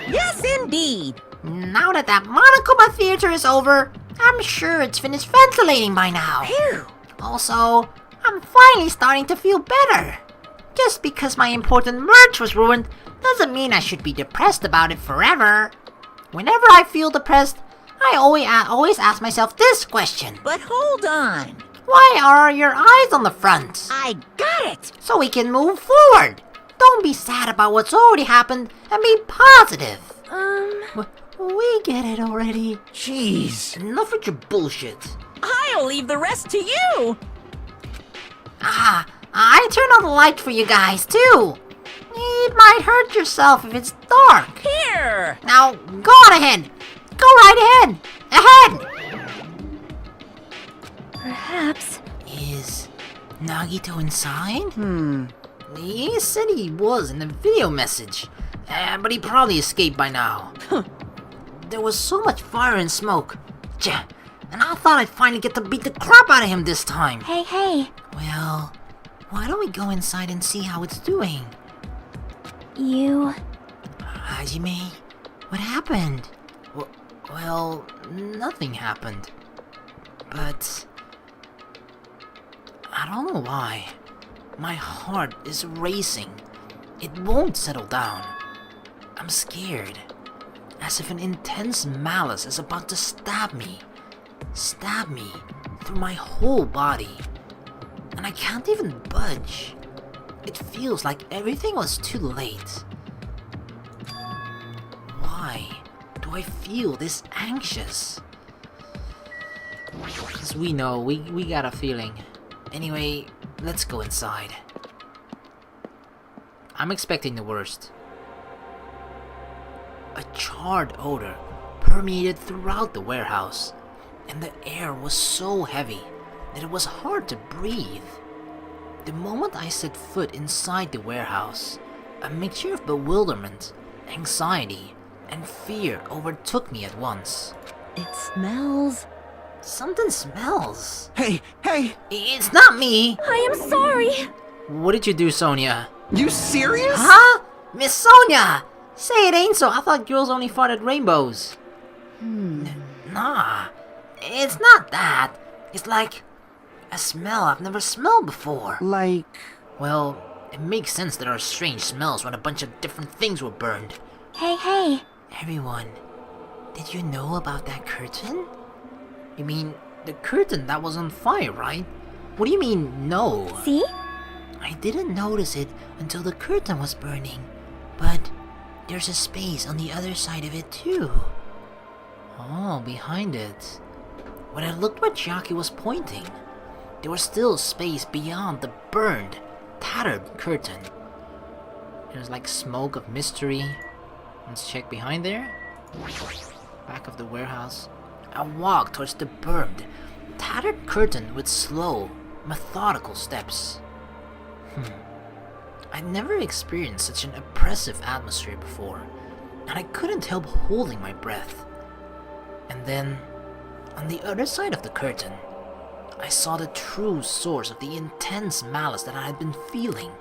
Yes, indeed. Now that Monokuma theater is over, I'm sure it's finished ventilating by now. Phew. Also, I'm finally starting to feel better. Just because my important merch was ruined doesn't mean I should be depressed about it forever. Whenever I feel depressed, I always ask myself this question. But hold on. Why are your eyes on the front? I got it. So we can move forward. Don't be sad about what's already happened and be positive. We get it already. Jeez. Enough with your bullshit. I'll leave the rest to you. I turned on the light for you guys too. It might hurt yourself if it's dark. Here. Now, go on ahead. Go right ahead. Ahead. Perhaps. Is Nagito inside? He said he was in the video message, but he probably escaped by now. There was so much fire and smoke. And I thought I'd finally get to beat the crap out of him this time. Hey. Well, why don't we go inside and see how it's doing? You... Hajime, what happened? Well, nothing happened. But... I don't know why. My heart is racing. It won't settle down. I'm scared. As if an intense malice is about to stab me. Stab me through my whole body. And I can't even budge. It feels like everything was too late. Why do I feel this anxious? Because we know, we got a feeling. Anyway, let's go inside. I'm expecting the worst. A charred odor permeated throughout the warehouse, and the air was so heavy that it was hard to breathe. The moment I set foot inside the warehouse, a mixture of bewilderment, anxiety, and fear overtook me at once. It smells. Something smells. Hey! It's not me! I am sorry! What did you do, Sonia? You serious? Huh? Miss Sonia! Say it ain't so. I thought girls only fought at rainbows. Nah, it's not that. It's like a smell I've never smelled before. Like... Well, it makes sense there are strange smells when a bunch of different things were burned. Hey. Everyone, did you know about that curtain? You mean the curtain that was on fire, right? What do you mean, no? See? I didn't notice it until the curtain was burning, but there's a space on the other side of it too. Oh, behind it. When I looked where Chiaki was pointing, there was still space beyond the burned, tattered curtain. There's like smoke of mystery. Let's check behind there. Back of the warehouse. I walked towards the burned, tattered curtain with slow, methodical steps. I'd never experienced such an oppressive atmosphere before, and I couldn't help holding my breath. And then, on the other side of the curtain, I saw the true source of the intense malice that I had been feeling.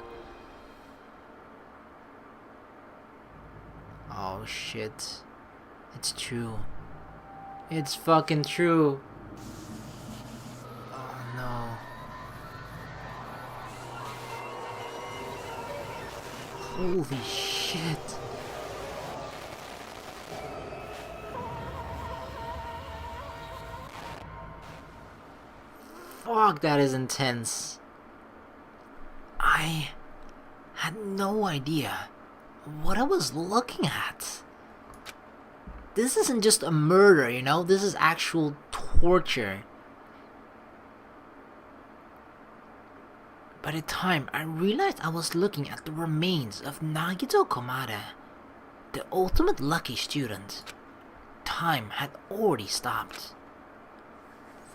Oh shit. It's true. It's fucking true. Oh no. Holy shit. Fuck, that is intense. I had no idea what I was looking at. This isn't just a murder, you know? This is actual torture. By the time I realized I was looking at the remains of Nagito Komada, the ultimate lucky student, time had already stopped.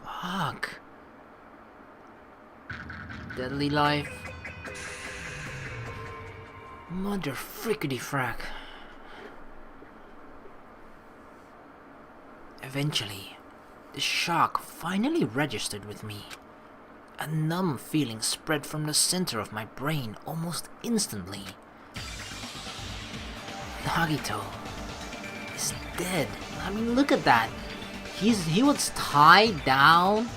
Fuck. Deadly life. Mother frickety frack. Eventually, the shock finally registered with me. A numb feeling spread from the center of my brain almost instantly. Nagito, is dead. I mean, look at that. He was tied down.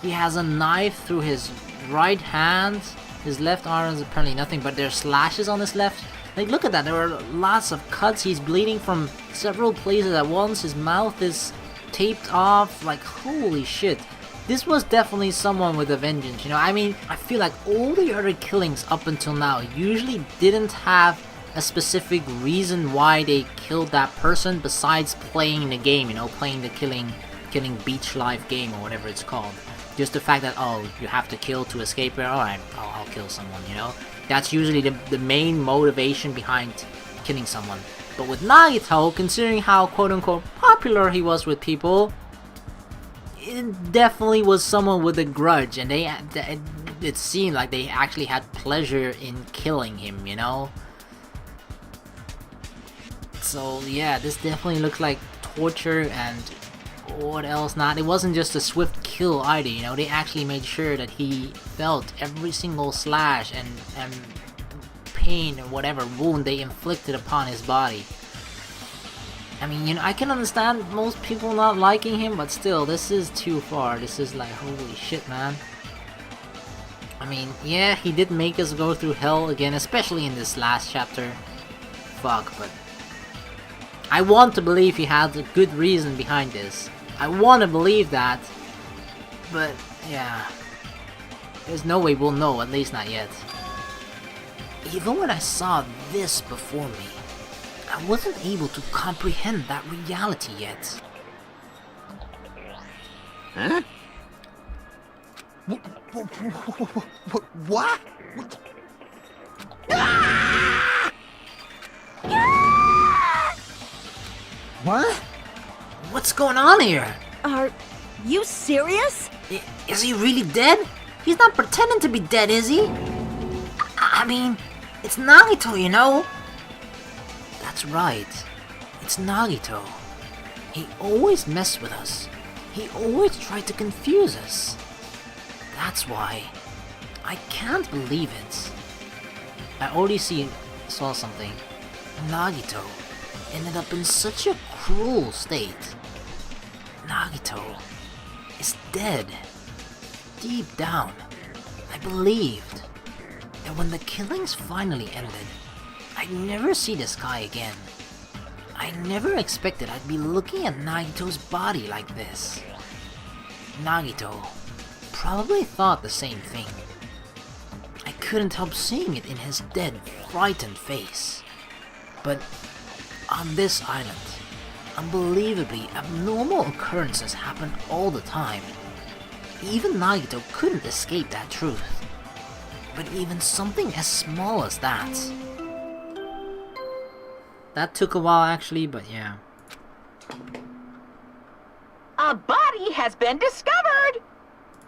He has a knife through his right hand. His left arm is apparently nothing, but there are slashes on his left. Like, look at that. There are lots of cuts. He's bleeding from several places at once. His mouth is taped off. Like, holy shit. This was definitely someone with a vengeance, you know? I mean, I feel like all the other killings up until now usually didn't have a specific reason why they killed that person besides playing the game, you know? Playing the killing beach life game or whatever it's called. Just the fact that, oh, you have to kill to escape here. Alright, I'll kill someone, you know? That's usually the main motivation behind killing someone. But with Nagito, considering how quote-unquote popular he was with people, it definitely was someone with a grudge, and it seemed like they actually had pleasure in killing him, you know? So yeah, this definitely looks like torture, and what else not? It wasn't just a swift kill either, you know? They actually made sure that he felt every single slash and pain or whatever wound they inflicted upon his body. I mean, you know, I can understand most people not liking him, but still, this is too far. This is like, holy shit, man. I mean, yeah, he did make us go through hell again, especially in this last chapter. Fuck, but I want to believe he had a good reason behind this. I want to believe that, but yeah, there's no way we'll know, at least not yet. Even when I saw this before me, I wasn't able to comprehend that reality yet. Huh? What? What? What's going on here? Are you serious? Is he really dead? He's not pretending to be dead, is he? I mean, it's Nagito, you know? That's right. It's Nagito. He always messed with us. He always tried to confuse us. That's why I can't believe it. I already saw something. Nagito ended up in such a cruel state. Nagito is dead. Deep down, I believed that when the killings finally ended, I'd never see this guy again. I never expected I'd be looking at Nagito's body like this. Nagito probably thought the same thing. I couldn't help seeing it in his dead, frightened face. But on this island, unbelievably abnormal occurrences happen all the time. Even Nagito couldn't escape that truth. But even something as small as that. That took a while actually, but yeah. A body has been discovered!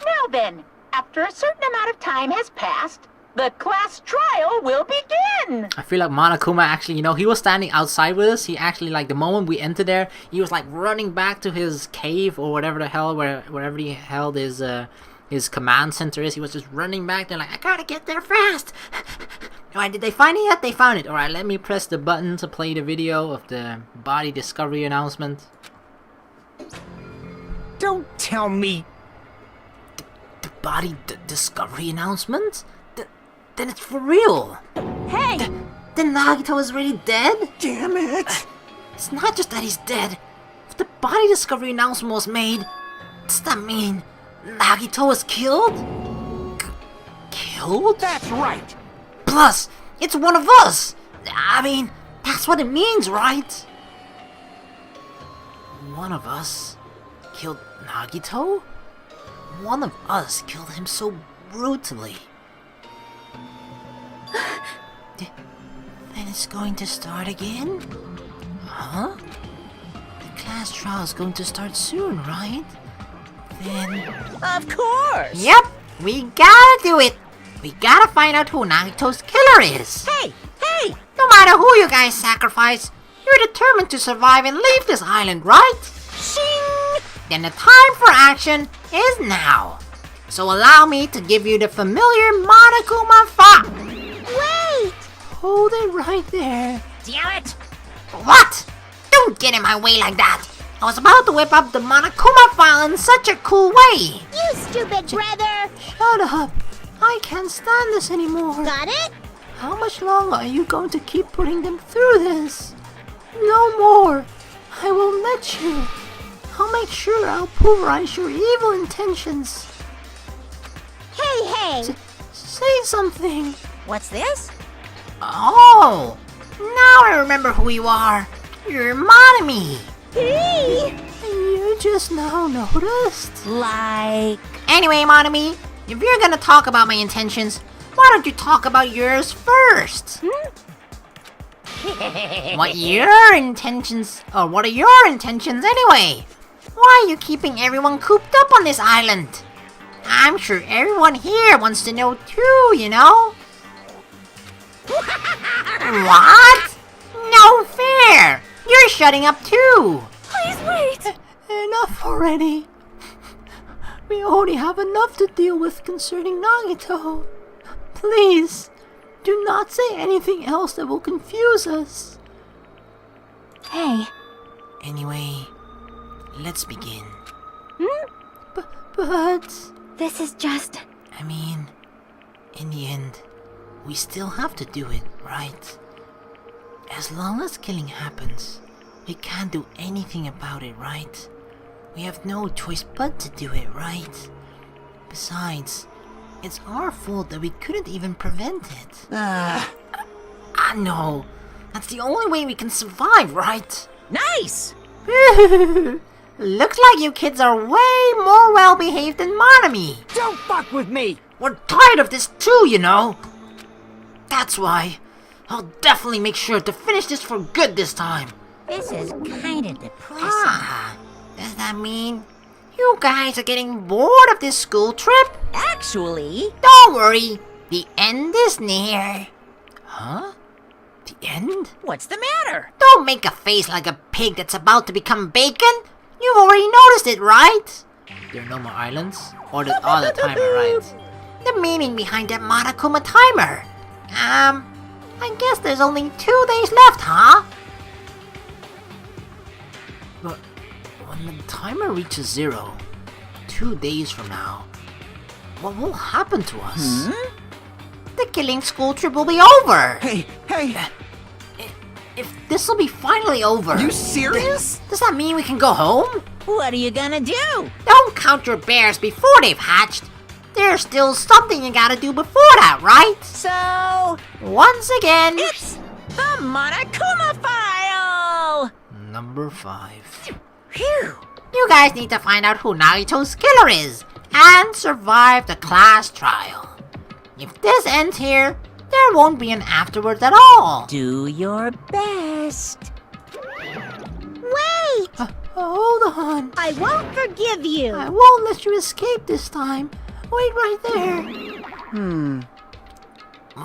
Now then, after a certain amount of time has passed, the class trial will begin! I feel like Monokuma actually, you know, he was standing outside with us. He actually, like, the moment we entered there, he was like running back to his cave or whatever the hell, wherever he held his command center is. He was just running back there like, I gotta get there fast! Alright, did they find it yet? They found it. Alright, let me press the button to play the video of the body discovery announcement. Don't tell me. The body discovery announcement? Then it's for real. Hey! Then Nagito is really dead? Damn it. It's not just that he's dead. If the body discovery announcement was made, does that mean Nagito was killed? Killed? That's right. Plus, it's one of us! I mean, that's what it means, right? One of us killed Nagito? One of us killed him so brutally. Then it's going to start again? Huh? The class trial is going to start soon, right? Then... Of course! Yep! We gotta do it! We gotta find out who Nagito's killer is! Hey! Hey! No matter who you guys sacrifice, you're determined to survive and leave this island, right? Shing! Then the time for action is now! So allow me to give you the familiar Monokuma Fa! Wait! Hold it right there. Damn it! What? Do Don't get in my way like that! I was about to whip up the Monokuma file in such a cool way! You stupid brother! Shut up! I can't stand this anymore! Got it? How much longer are you going to keep putting them through this? No more! I won't let you! I'll make sure I'll pulverize your evil intentions! Hey! Say something! What's this? Oh! Now I remember who you are! You're Monokuma! Hey! You just now noticed? Like... Anyway, Monokuma, if you're gonna talk about my intentions, why don't you talk about yours first? What are your intentions anyway? Why are you keeping everyone cooped up on this island? I'm sure everyone here wants to know too, you know? What? No fair! You're shutting up too! Please wait! Enough already. We already have enough to deal with concerning Nagito. Please, do not say anything else that will confuse us. Hey, Anyway, let's begin. But... this is just... I mean, in the end, we still have to do it, right? As long as killing happens, we can't do anything about it, right? We have no choice but to do it, right? Besides, it's our fault that we couldn't even prevent it. I know. That's the only way we can survive, right? Nice! Looks like you kids are way more well-behaved than Monokuma. Don't fuck with me! We're tired of this too, you know. That's why I'll definitely make sure to finish this for good this time. This is kinda depressing. Does that mean you guys are getting bored of this school trip? Actually... Don't worry, the end is near. Huh? The end? What's the matter? Don't make a face like a pig that's about to become bacon. You've already noticed it, right? There are no more islands? Or the timer, right? The meaning behind that Monokuma timer. I guess there's only 2 days left, huh? But when the timer reaches 0, 2 days from now, what will happen to us? The killing school trip will be over! Hey! If this'll be finally over... Are you serious? Does that mean we can go home? What are you gonna do? Don't count your bears before they've hatched! There's still something you gotta do before that, right? So... Once again... it's the Monokuma file! Number 5. Phew! You guys need to find out who Nagito's killer is, and survive the class trial. If this ends here, there won't be an afterwards at all. Do your best. Wait! Hold on. I won't forgive you. I won't let you escape this time. Wait right there.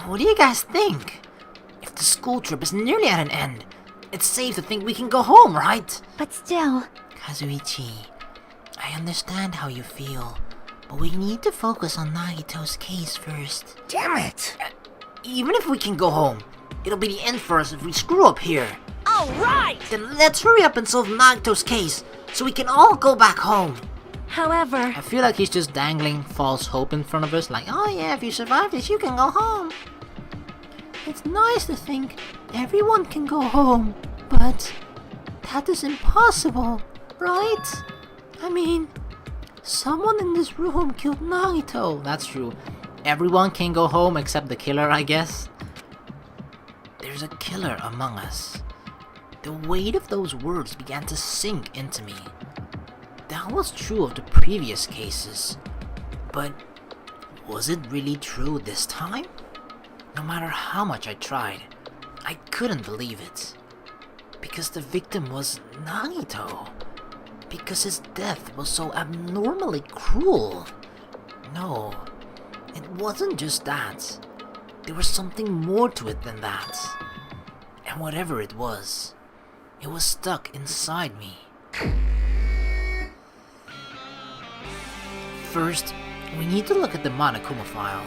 What do you guys think? If the school trip is nearly at an end, it's safe to think we can go home, right? But still, Kazuichi, I understand how you feel, but we need to focus on Nagito's case first. Damn it! Even if we can go home, it'll be the end for us if we screw up here. Alright! Then let's hurry up and solve Nagito's case, so we can all go back home. however... I feel like he's just dangling false hope in front of us, like, oh yeah, if you survive this, you can go home. It's nice to think everyone can go home, but that is impossible, right? I mean, someone in this room killed Nagito. That's true. Everyone can go home except the killer, I guess. There's a killer among us. The weight of those words began to sink into me. That was true of the previous cases, but was it really true this time? No matter how much I tried, I couldn't believe it. Because the victim was Nagito. Because his death was so abnormally cruel. No, it wasn't just that. There was something more to it than that. And whatever it was stuck inside me. First, we need to look at the Monokuma file.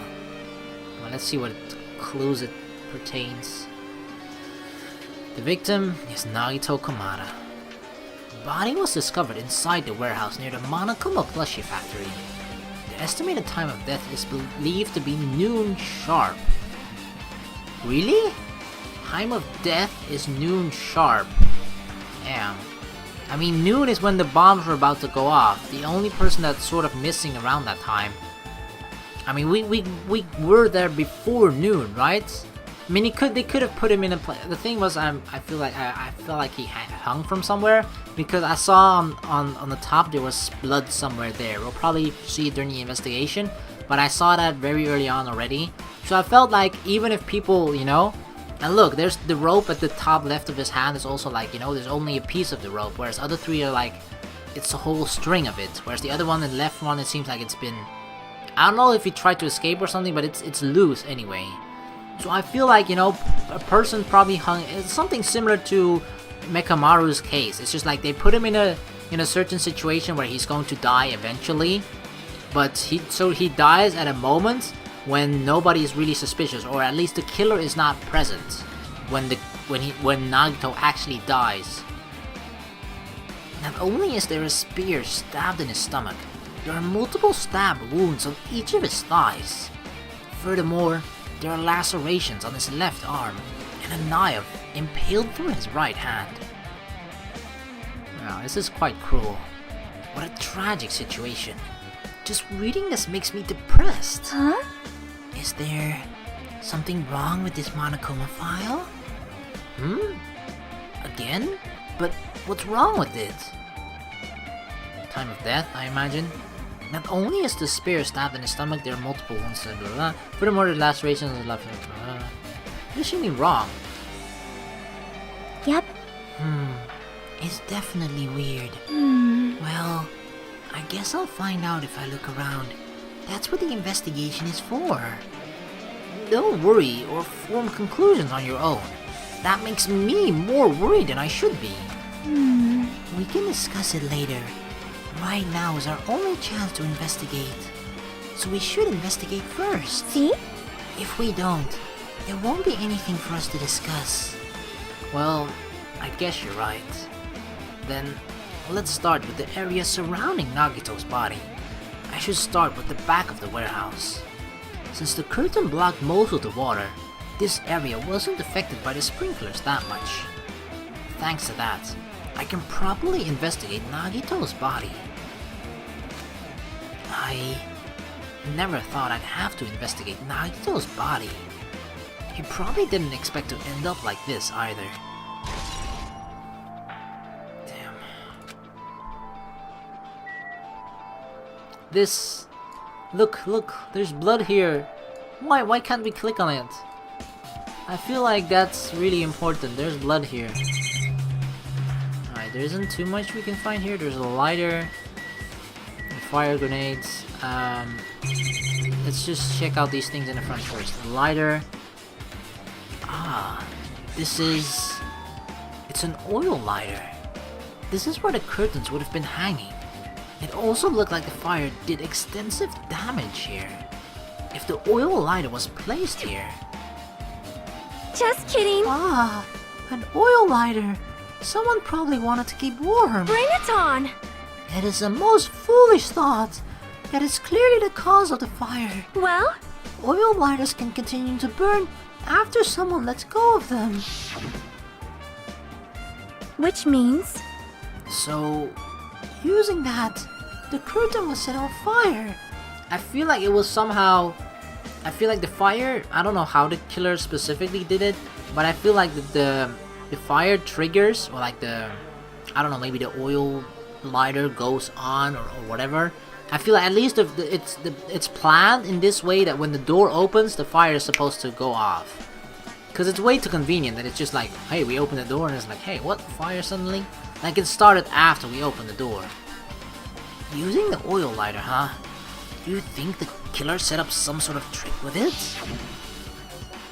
Well, let's see what clues it pertains. The victim is Nagito Kamada. body was discovered inside the warehouse near the Monokuma plushie factory. The estimated time of death is believed to be noon sharp. Really? Time of death is noon sharp. Damn. I mean, noon is when the bombs were about to go off. The only person that's sort of missing around that time. I mean, we were there before noon, right? I mean, they could have put him in a place. The thing was, I feel like he hung from somewhere because I saw on the top there was blood somewhere there. We'll probably see it during the investigation, but I saw that very early on already. So I felt like even if people, you know, and look, there's the rope at the top left of his hand is also like, you know, there's only a piece of the rope, whereas other three are like, it's a whole string of it. Whereas the other one, the left one, it seems like it's been, I don't know if he tried to escape or something, but it's loose anyway. So I feel like, you know, a person probably hung. It's something similar to Mekamaru's case. It's just like they put him in a certain situation where he's going to die eventually, but he dies at a moment when nobody is really suspicious, or at least the killer is not present when Nagito actually dies. Not only is there a spear stabbed in his stomach, there are multiple stab wounds on each of his thighs. Furthermore, there are lacerations on his left arm, and a knife impaled through his right hand. Wow, this is quite cruel. What a tragic situation. Just reading this makes me depressed. Huh? Is there something wrong with this Monokuma file? Again? But what's wrong with it? Time of death, I imagine. Not only is the spear stabbed in his stomach, there are multiple wounds. Furthermore, the lacerations on the left. There's something wrong. Yep. It's definitely weird. Well, I guess I'll find out if I look around. That's what the investigation is for. Don't worry or form conclusions on your own. That makes me more worried than I should be. We can discuss it later. Right now is our only chance to investigate. So we should investigate first. See? If we don't, there won't be anything for us to discuss. Well, I guess you're right. Then, let's start with the area surrounding Nagito's body. I should start with the back of the warehouse. Since the curtain blocked most of the water, this area wasn't affected by the sprinklers that much. Thanks to that, I can properly investigate Nagito's body. I never thought I'd have to investigate Nagito's body. He probably didn't expect to end up like this either. Damn. This... Look, there's blood here. Why can't we click on it? I feel like that's really important. There's blood here. Alright, there isn't too much we can find here. There's a lighter, fire grenades. Let's just check out these things in the front first. The lighter. This is... It's an oil lighter. This is where the curtains would have been hanging. It also looked like the fire did extensive damage here. If the oil lighter was placed here... Just kidding. An oil lighter. Someone probably wanted to keep warm. Bring it on. It is a most foolish thought. That is clearly the cause of the fire. Well? Oil lighters can continue to burn after someone lets go of them. Which means? So, using that, the curtain was set on fire. I feel like it was somehow... I feel like the fire... I don't know how the killer specifically did it, but I feel like the fire triggers, or like the... I don't know, maybe the oil lighter goes on or whatever. I feel like at least it's planned in this way that when the door opens, the fire is supposed to go off. Because it's way too convenient that it's just like, hey, we open the door and it's like, hey, what? Fire suddenly? Like it started after we opened the door. Using the oil lighter, huh? Do you think the killer set up some sort of trick with it?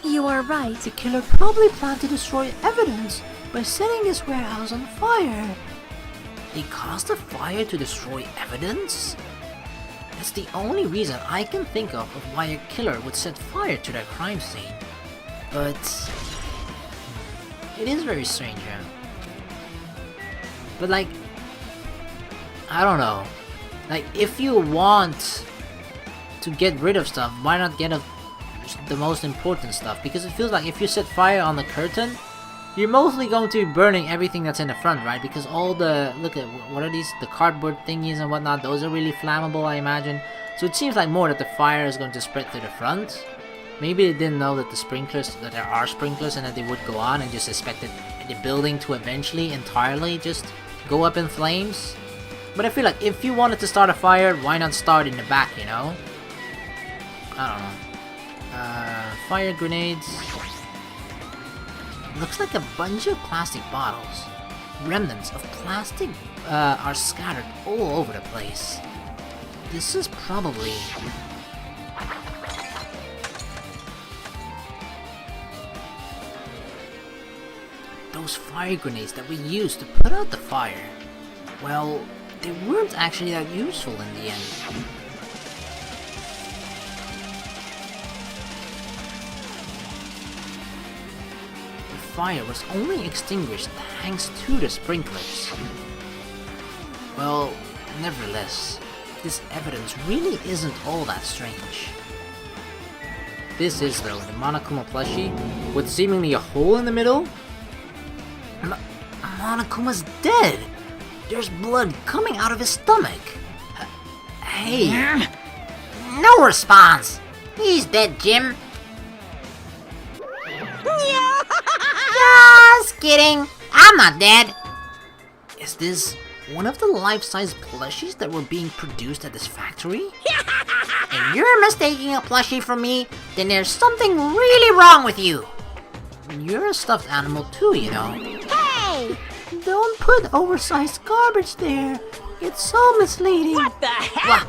You are right. The killer probably planned to destroy evidence by setting this warehouse on fire. They caused the fire to destroy evidence? That's the only reason I can think of why a killer would set fire to their crime scene. But... it is very strange, yeah. But like, I don't know. Like, if you want to get rid of stuff, why not get the most important stuff? Because it feels like if you set fire on the curtain, you're mostly going to be burning everything that's in the front, right? Because all the, look at, what are these, the cardboard thingies and whatnot, those are really flammable, I imagine. So it seems like more that the fire is going to spread to the front. Maybe they didn't know that that there are sprinklers and that they would go on, and just expected the building to eventually entirely just go up in flames. But I feel like if you wanted to start a fire, why not start in the back, you know? I don't know. Fire grenades. Looks like a bunch of plastic bottles. Remnants of plastic are scattered all over the place. This is probably... those fire grenades that we used to put out the fire. Well, they weren't actually that useful in the end. The fire was only extinguished thanks to the sprinklers. Well, nevertheless, this evidence really isn't all that strange. This is, though, the Monokuma plushie, with seemingly a hole in the middle. Monokuma's dead! There's blood coming out of his stomach! Hey! No response! He's dead, Jim. Just kidding. I'm not dead. Is this one of the life-size plushies that were being produced at this factory? If you're mistaking a plushie for me, then there's something really wrong with you. You're a stuffed animal too, you know. Hey! Don't put oversized garbage there. It's so misleading. What the heck?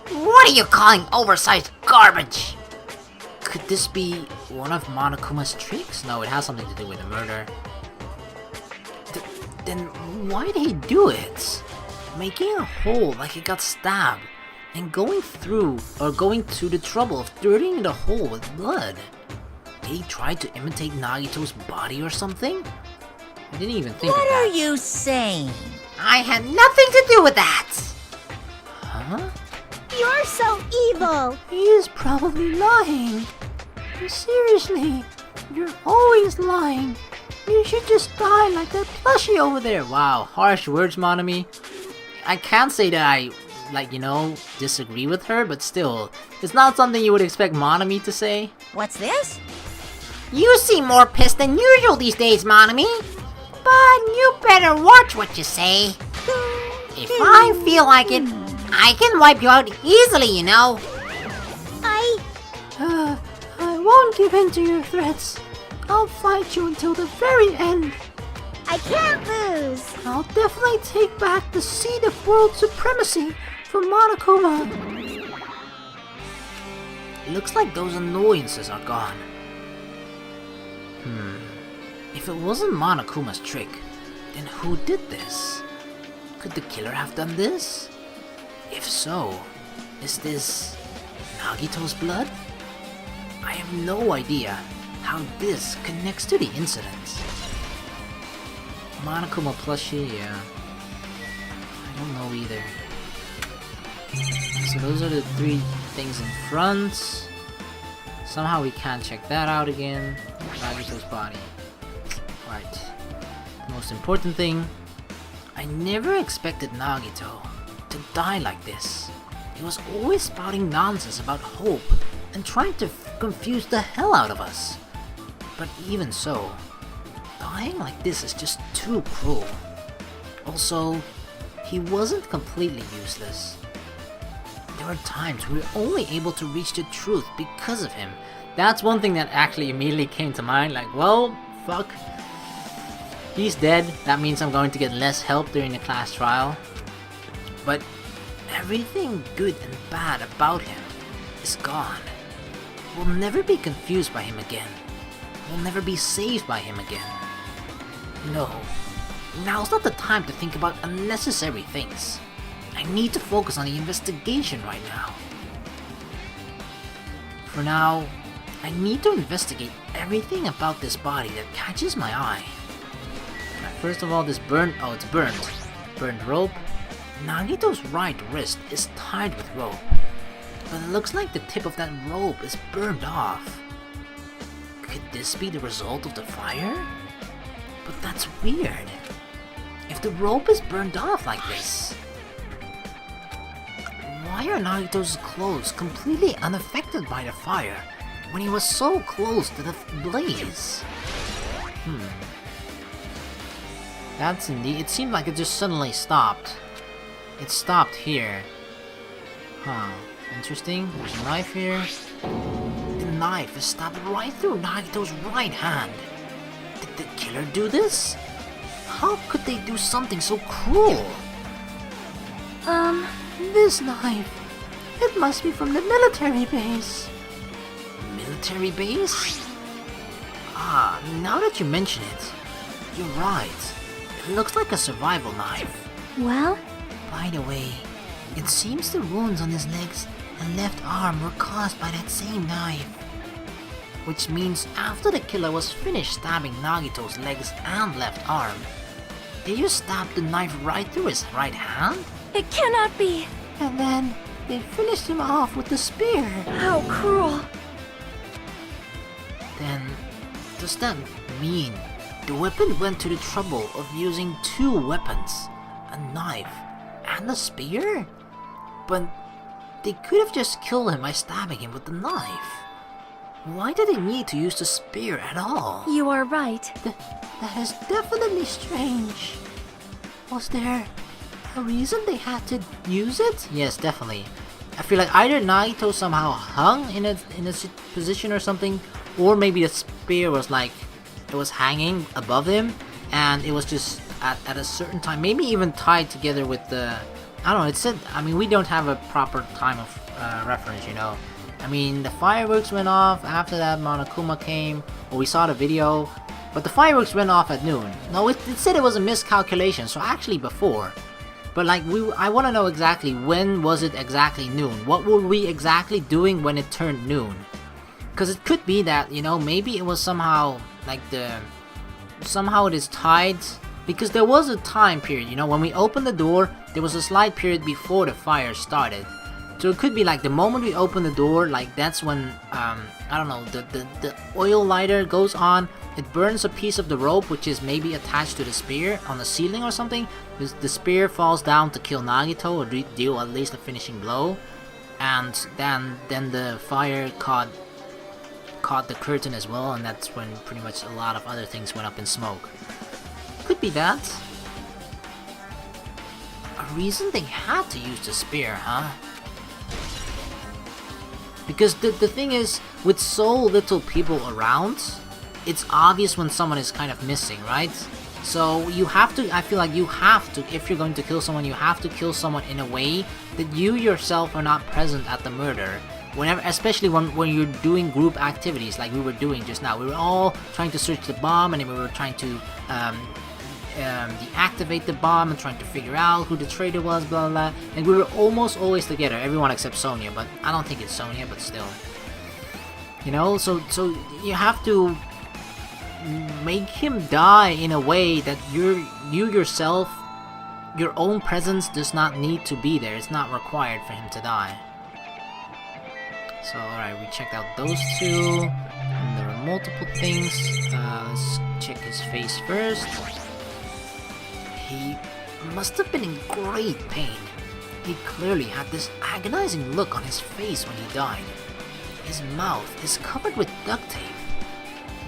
What are you calling oversized garbage? Could this be one of Monokuma's tricks? No, it has something to do with the murder. Then why'd he do it? Making a hole like he got stabbed, and going to the trouble of dirtying the hole with blood. Did he try to imitate Nagito's body or something? I didn't even think of that. What are you saying? I had nothing to do with that. Huh? You're so evil! He is probably lying. Seriously, you're always lying. You should just die like that plushie over there. Wow, harsh words, Monami. I can't say that I, disagree with her, but still, it's not something you would expect Monami to say. What's this? You seem more pissed than usual these days, Monami. But you better watch what you say. If I feel like it, I can wipe you out easily, you know. I won't give in to your threats. I'll fight you until the very end. I can't lose! I'll definitely take back the seat of world supremacy from Monokuma. Looks like those annoyances are gone. If it wasn't Monokuma's trick, then who did this? Could the killer have done this? If so, is this Nagito's blood? I have no idea how this connects to the incident. Monokuma plushie, yeah. I don't know either. So those are the three things in front. Somehow we can't check that out again. Nagito's body. Right. The most important thing, I never expected Nagito to die like this. He was always spouting nonsense about hope and trying to confuse the hell out of us. But even so, dying like this is just too cruel. Also, he wasn't completely useless. There were times we were only able to reach the truth because of him. That's one thing that actually immediately came to mind, like, well, fuck. He's dead, that means I'm going to get less help during the class trial. But everything good and bad about him is gone. We'll never be confused by him again. We'll never be saved by him again. No, now's not the time to think about unnecessary things. I need to focus on the investigation right now. For now, I need to investigate everything about this body that catches my eye. First of all, this burnt, oh, it's burnt. Burnt rope, Nagito's right wrist is tied with rope, but it looks like the tip of that rope is burned off. Could this be the result of the fire? But that's weird. If the rope is burned off like this, why are Nagito's clothes completely unaffected by the fire when he was so close to the blaze? That's indeed. It seemed like it just suddenly stopped. It stopped here. Huh. Interesting. There's a knife here. The knife is stabbed right through Nagito's right hand. Did the killer do this? How could they do something so cruel? This knife. It must be from the military base. Military base? Ah, now that you mention it, you're right. It looks like a survival knife. Well, By the way, it seems the wounds on his legs and left arm were caused by that same knife. Which means after the killer was finished stabbing Nagito's legs and left arm, they just stabbed the knife right through his right hand? it cannot be. And then they finished him off with the spear. How cruel. Then, does that mean the weapon went to the trouble of using two weapons, a knife and a spear? But they could have just killed him by stabbing him with the knife. Why did they need to use the spear at all? You are right. That is definitely strange. Was there a reason they had to use it? Yes, definitely. I feel like either Nagito somehow hung in a position or something, or maybe the spear was like, it was hanging above him, and it was just at a certain time, maybe even tied together with the, I don't know, it said, I mean, we don't have a proper time of reference, you know. I mean, the fireworks went off, after that Monokuma came, or we saw the video, but the fireworks went off at noon. No, it said it was a miscalculation, so actually before. But like, I want to know exactly when was it exactly noon? What were we exactly doing when it turned noon? Because it could be that, you know, maybe it was somehow, like somehow it is tied, because there was a time period, you know, when we opened the door, there was a slight period before the fire started. So it could be like the moment we open the door, like that's when, I don't know, the oil lighter goes on, it burns a piece of the rope which is maybe attached to the spear on the ceiling or something. The spear falls down to kill Nagito or deal at least a finishing blow, and then the fire caught the curtain as well, and that's when pretty much a lot of other things went up in smoke. Could be that. A reason they had to use the spear, huh? Because the thing is, with so little people around, it's obvious when someone is kind of missing, right? So you have to, I feel like you have to, if you're going to kill someone, you have to kill someone in a way that you yourself are not present at the murder. Whenever, especially when you're doing group activities like we were doing just now. We were all trying to search the bomb, and then we were trying to deactivate the bomb and trying to figure out who the traitor was, blah blah, and we were almost always together, everyone except Sonia, but I don't think it's Sonia, but still, you know, so you have to make him die in a way that you yourself, your own presence does not need to be there. It's not required for him to die. So alright, we checked out those two, and there are multiple things. Let's check his face first. He must have been in great pain. He clearly had this agonizing look on his face when he died. His mouth is covered with duct tape.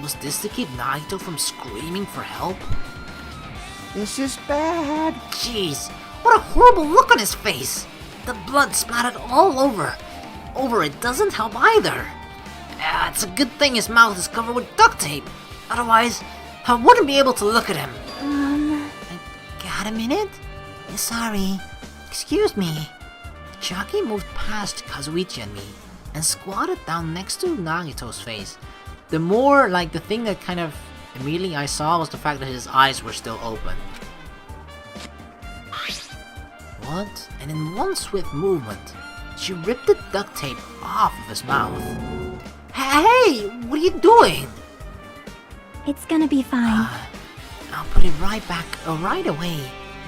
Was this to keep Nagito from screaming for help? This is bad. Jeez, what a horrible look on his face! The blood splattered all over it doesn't help either. It's a good thing his mouth is covered with duct tape. Otherwise, I wouldn't be able to look at him. Got a minute? Sorry. Excuse me. Chucky moved past Kazuichi and me and squatted down next to Nagito's face. The more, like, the thing that kind of immediately I saw was the fact that his eyes were still open. What? And in one swift movement, she ripped the duct tape off of his mouth. Hey! What are you doing? It's gonna be fine. I'll put it right back, right away.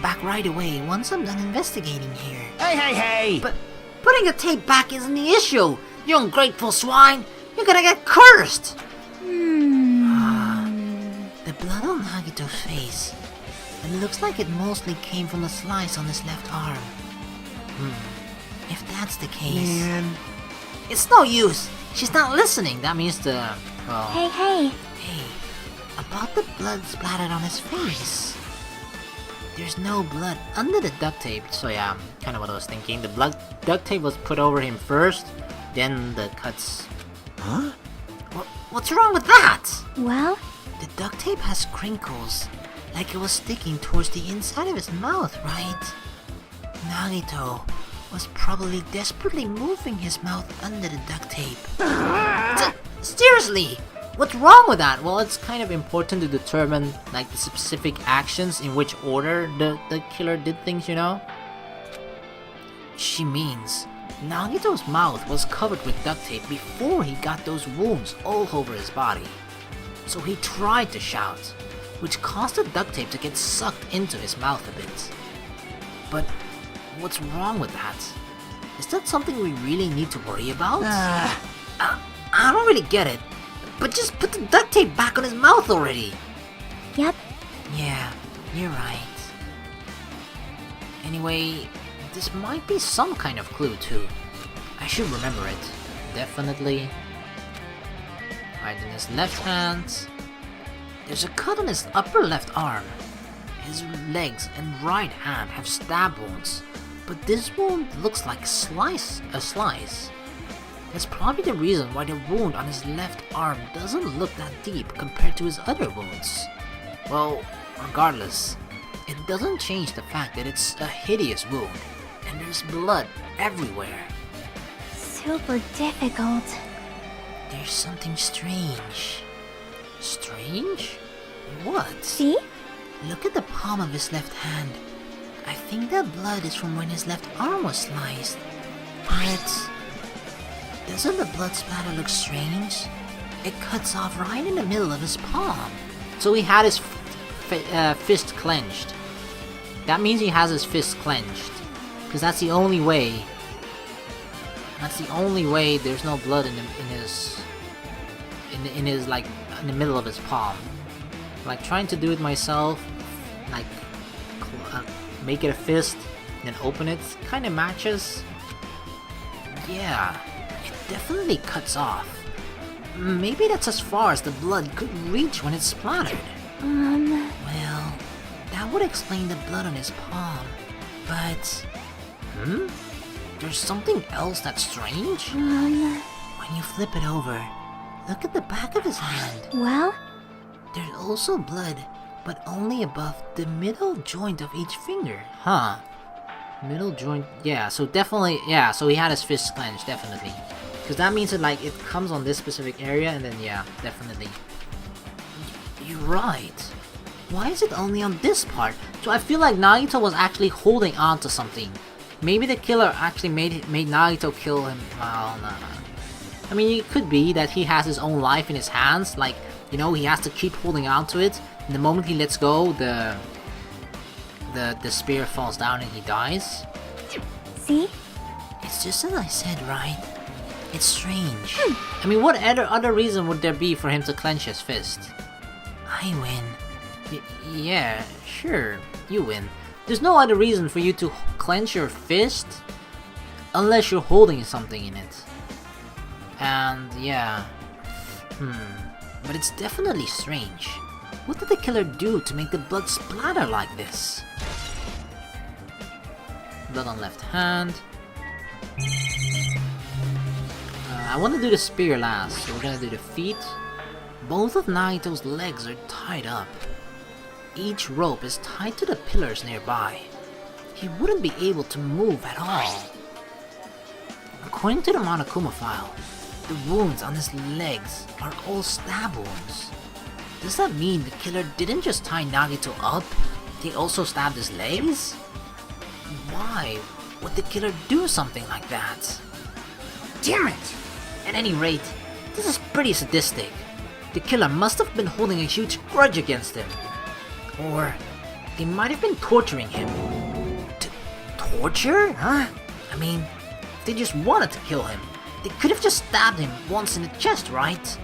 back right away once I'm done investigating here. Hey! But putting the tape back isn't the issue. You ungrateful swine. You're gonna get cursed. The blood on Nagito's face. It looks like it mostly came from the slice on his left arm. If that's the case... Man. It's no use. She's not listening. That means the... well... Hey. Hey, about the blood splattered on his face. There's no blood under the duct tape. So yeah, kind of what I was thinking. The duct tape was put over him first, then the cuts. Huh? What's wrong with that? Well, The duct tape has crinkles, like it was sticking towards the inside of his mouth, right? Nagito was probably desperately moving his mouth under the duct tape. Seriously, what's wrong with that? Well, it's kind of important to determine like the specific actions in which order the killer did things, you know? She means Nagito's mouth was covered with duct tape before he got those wounds all over his body. So he tried to shout, which caused the duct tape to get sucked into his mouth a bit. But what's wrong with that? Is that something we really need to worry about? I don't really get it, but just put the duct tape back on his mouth already. yep. Yeah, you're right. Anyway, this might be some kind of clue too. I should remember it. Definitely. Right in his left hand. There's a cut on his upper left arm. His legs and right hand have stab wounds, but this wound looks like a slice. That's probably the reason why the wound on his left arm doesn't look that deep compared to his other wounds. Well, regardless, it doesn't change the fact that it's a hideous wound, and there's blood everywhere. Super difficult. There's something strange. Strange? What? See? Look at the palm of his left hand. I think that blood is from when his left arm was sliced. But doesn't the blood splatter look strange? It cuts off right in the middle of his palm. So he had his fist clenched. That means he has his fist clenched. Because that's the only way. There's no blood in his like in the middle of his palm. Like trying to do it myself, like make it a fist, then open it, kind of matches. Yeah, it definitely cuts off. Maybe that's as far as the blood could reach when it's splattered. Well, that would explain the blood on his palm. But, there's something else that's strange. When you flip it over, look at the back of his hand. Well, There's also blood, but only above the middle joint of each finger. Huh. Middle joint, yeah, so definitely, yeah, so he had his fist clenched, definitely. Because that means that, like, it comes on this specific area, and then, yeah, definitely. You're right. Why is it only on this part? So I feel like Nagito was actually holding on to something. Maybe the killer actually made Nagito kill him. Well, no. I mean, it could be that he has his own life in his hands, like, you know, he has to keep holding on to it, and the moment he lets go, the spear falls down and he dies. see? It's just as I said, right? It's strange. I mean, what other reason would there be for him to clench his fist? I win. Yeah, sure, you win. There's no other reason for you to clench your fist unless you're holding something in it. And yeah, But it's definitely strange. What did the killer do to make the blood splatter like this? blood on left hand. I want to do the spear last, so we're gonna do the feet. Both of Nagito's legs are tied up. Each rope is tied to the pillars nearby. He wouldn't be able to move at all. According to the Monokuma file, the wounds on his legs are all stab wounds. Does that mean the killer didn't just tie Nagito up, he also stabbed his legs? Why would the killer do something like that? Damn it! At any rate, this is pretty sadistic. The killer must have been holding a huge grudge against him. Or they might have been torturing him. Torture? Huh? I mean, if they just wanted to kill him, they could have just stabbed him once in the chest, right?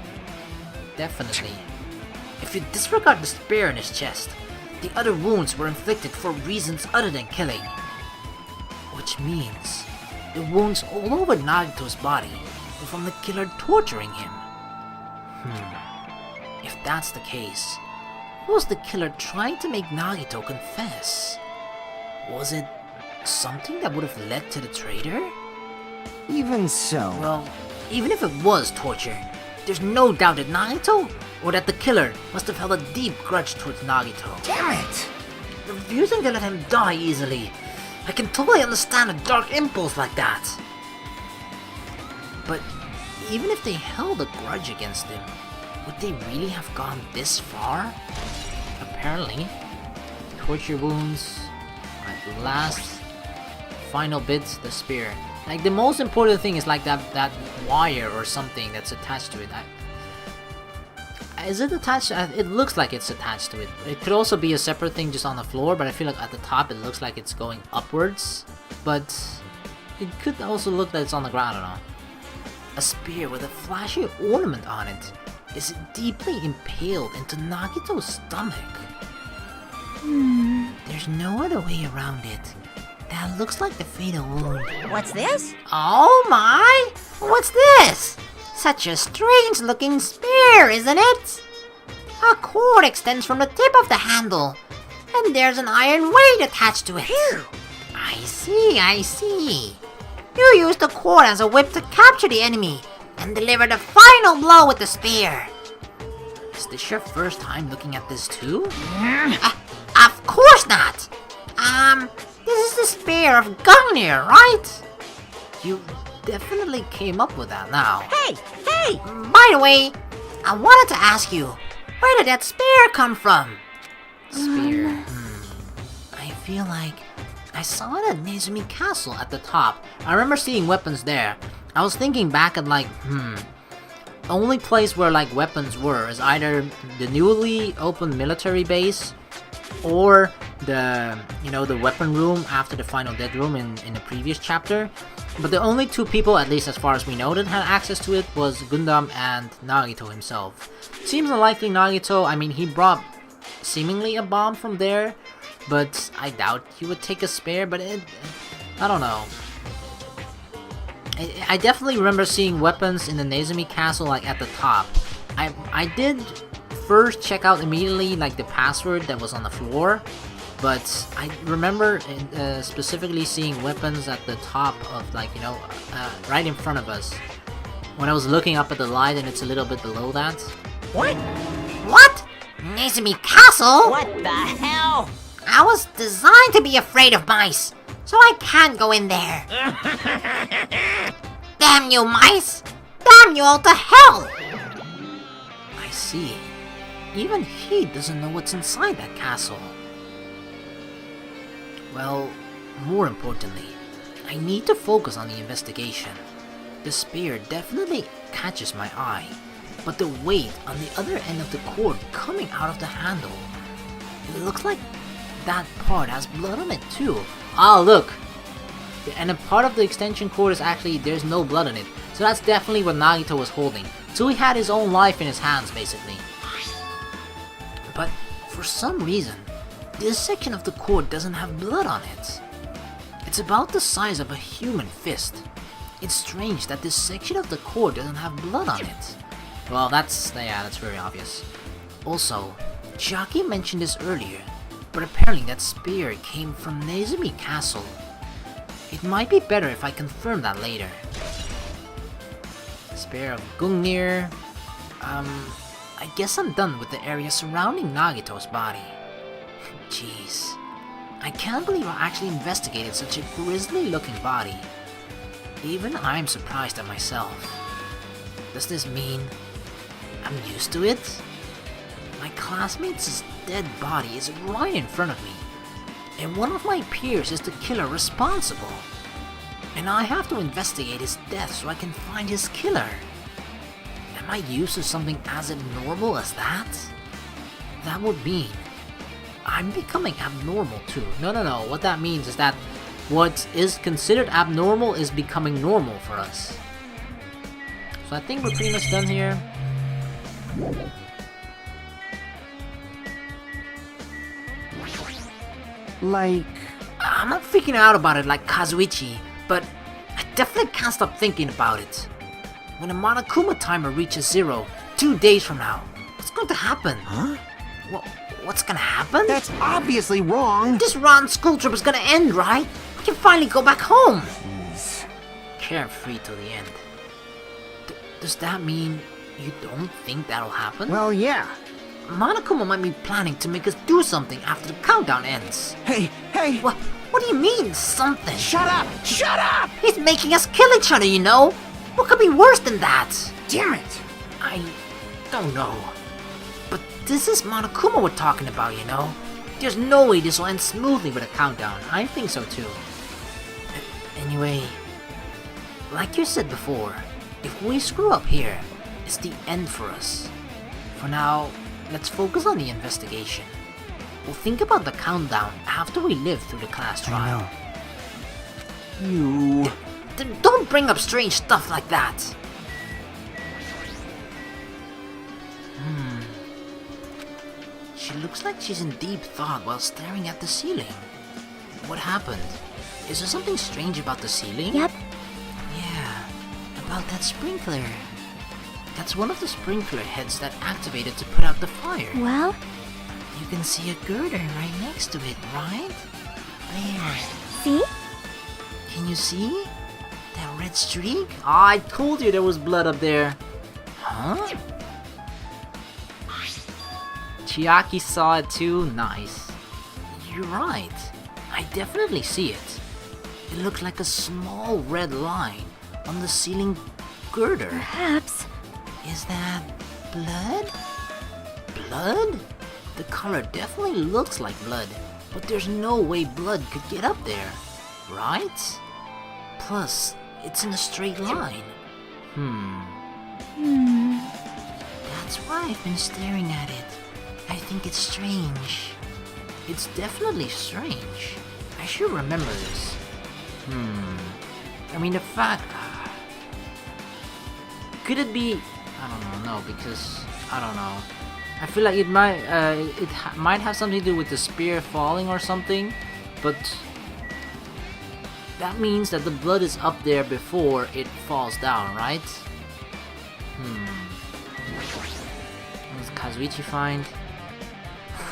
Definitely. If you disregard the spear in his chest, the other wounds were inflicted for reasons other than killing. Which means, the wounds all over Nagito's body were from the killer torturing him. If that's the case, was the killer trying to make Nagito confess? Was it something that would have led to the traitor? Even so. Well, even if it was torture, there's no doubt that Nagito, or that the killer, must have held a deep grudge towards Nagito. Damn it! Refusing to let him die easily. I can totally understand a dark impulse like that. But even if they held a grudge against him, would they really have gone this far? Apparently. Torture wounds. Right, last final bit, the spear. Like, the most important thing is like that wire or something that's attached to it. Is it attached? It looks like it's attached to it. It could also be a separate thing just on the floor, but I feel like at the top it looks like it's going upwards. But it could also look that it's on the ground, I don't know. A spear with a flashy ornament on it is deeply impaled into Nagito's stomach. There's no other way around it. That looks like the fatal wound. What's this? Oh my! What's this? Such a strange looking spear, isn't it? A cord extends from the tip of the handle, and there's an iron weight attached to it. I see. You used the cord as a whip to capture the enemy, and deliver the final blow with the spear. Is this your first time looking at this too? Of course not! This is the spear of Gungnir, right? You definitely came up with that now. Hey! By the way, I wanted to ask you, where did that spear come from? Spear. I feel like I saw it at Nezumi Castle at the top. I remember seeing weapons there. I was thinking back at like, only place where like weapons were is either the newly opened military base or the, the weapon room after the final dead room in the previous chapter. But the only two people, at least as far as we know, that had access to it was Gundam and Nagito himself. Seems unlikely Nagito, I mean, he brought seemingly a bomb from there, but I doubt he would take a spare, but I don't know. I definitely remember seeing weapons in the Nezumi Castle like at the top. I did first check out immediately like the password that was on the floor, but I remember specifically seeing weapons at the top of like, right in front of us. When I was looking up at the light and it's a little bit below that. What? Nezumi Castle? What the hell? I was designed to be afraid of mice, so I can't go in there. Damn you mice! Damn you all to hell! I see. Even he doesn't know what's inside that castle. Well, more importantly, I need to focus on the investigation. The spear definitely catches my eye, but the weight on the other end of the cord coming out of the handle, it looks like that part has blood on it too. Ah, look! And a part of the extension cord is actually, there's no blood in it. So that's definitely what Nagito was holding. So he had his own life in his hands, basically. But for some reason, this section of the cord doesn't have blood on it. It's about the size of a human fist. It's strange that this section of the cord doesn't have blood on it. Well, that's very obvious. Also, Jackie mentioned this earlier, but apparently that spear came from Nezumi Castle. It might be better if I confirm that later. Spear of Gungnir. I guess I'm done with the area surrounding Nagito's body. Jeez. I can't believe I actually investigated such a grisly looking body. Even I'm surprised at myself. Does this mean I'm used to it? My classmate's dead body is right in front of me, and one of my peers is the killer responsible. And I have to investigate his death so I can find his killer. Am I used to something as abnormal as that? That would mean I'm becoming abnormal too. No. What that means is that what is considered abnormal is becoming normal for us. So I think we're pretty much done here. Like... I'm not freaking out about it like Kazuichi, but I definitely can't stop thinking about it. When the Monokuma timer reaches 0, 2 days from now, what's going to happen? Huh? What's gonna happen? That's obviously wrong! This round school trip is gonna end, right? We can finally go back home! Jeez. Carefree till the end. Does that mean you don't think that'll happen? Well, yeah. Monokuma might be planning to make us do something after the countdown ends. Hey! What do you mean, something? Shut up! Shut up! He's making us kill each other, you know? What could be worse than that? Damn it! I don't know. But this is Monokuma we're talking about, you know? There's no way this will end smoothly with a countdown. I think so too. Anyway, like you said before, if we screw up here, it's the end for us. For now, let's focus on the investigation. We'll think about the countdown after we live through the class trial. I know. You... Don't bring up strange stuff like that! She looks like she's in deep thought while staring at the ceiling. What happened? Is there something strange about the ceiling? Yep. Yeah, about that sprinkler. That's one of the sprinkler heads that activated to put out the fire. Well, You can see a girder right next to it, right? There. see? Can you see? That red streak? I told you there was blood up there. Huh? Chiaki saw it too? Nice. You're right. I definitely see it. It looked like a small red line on the ceiling girder. Perhaps. Is that blood? Blood? The color definitely looks like blood, but there's no way blood could get up there, right? Plus, it's in a straight line. That's why I've been staring at it. I think it's strange. It's definitely strange. I should remember this. I mean, the fact... Could it be... I don't know, because... I don't know. I feel like it might might have something to do with the spear falling or something, but that means that the blood is up there before it falls down, right? What does Kazuichi find?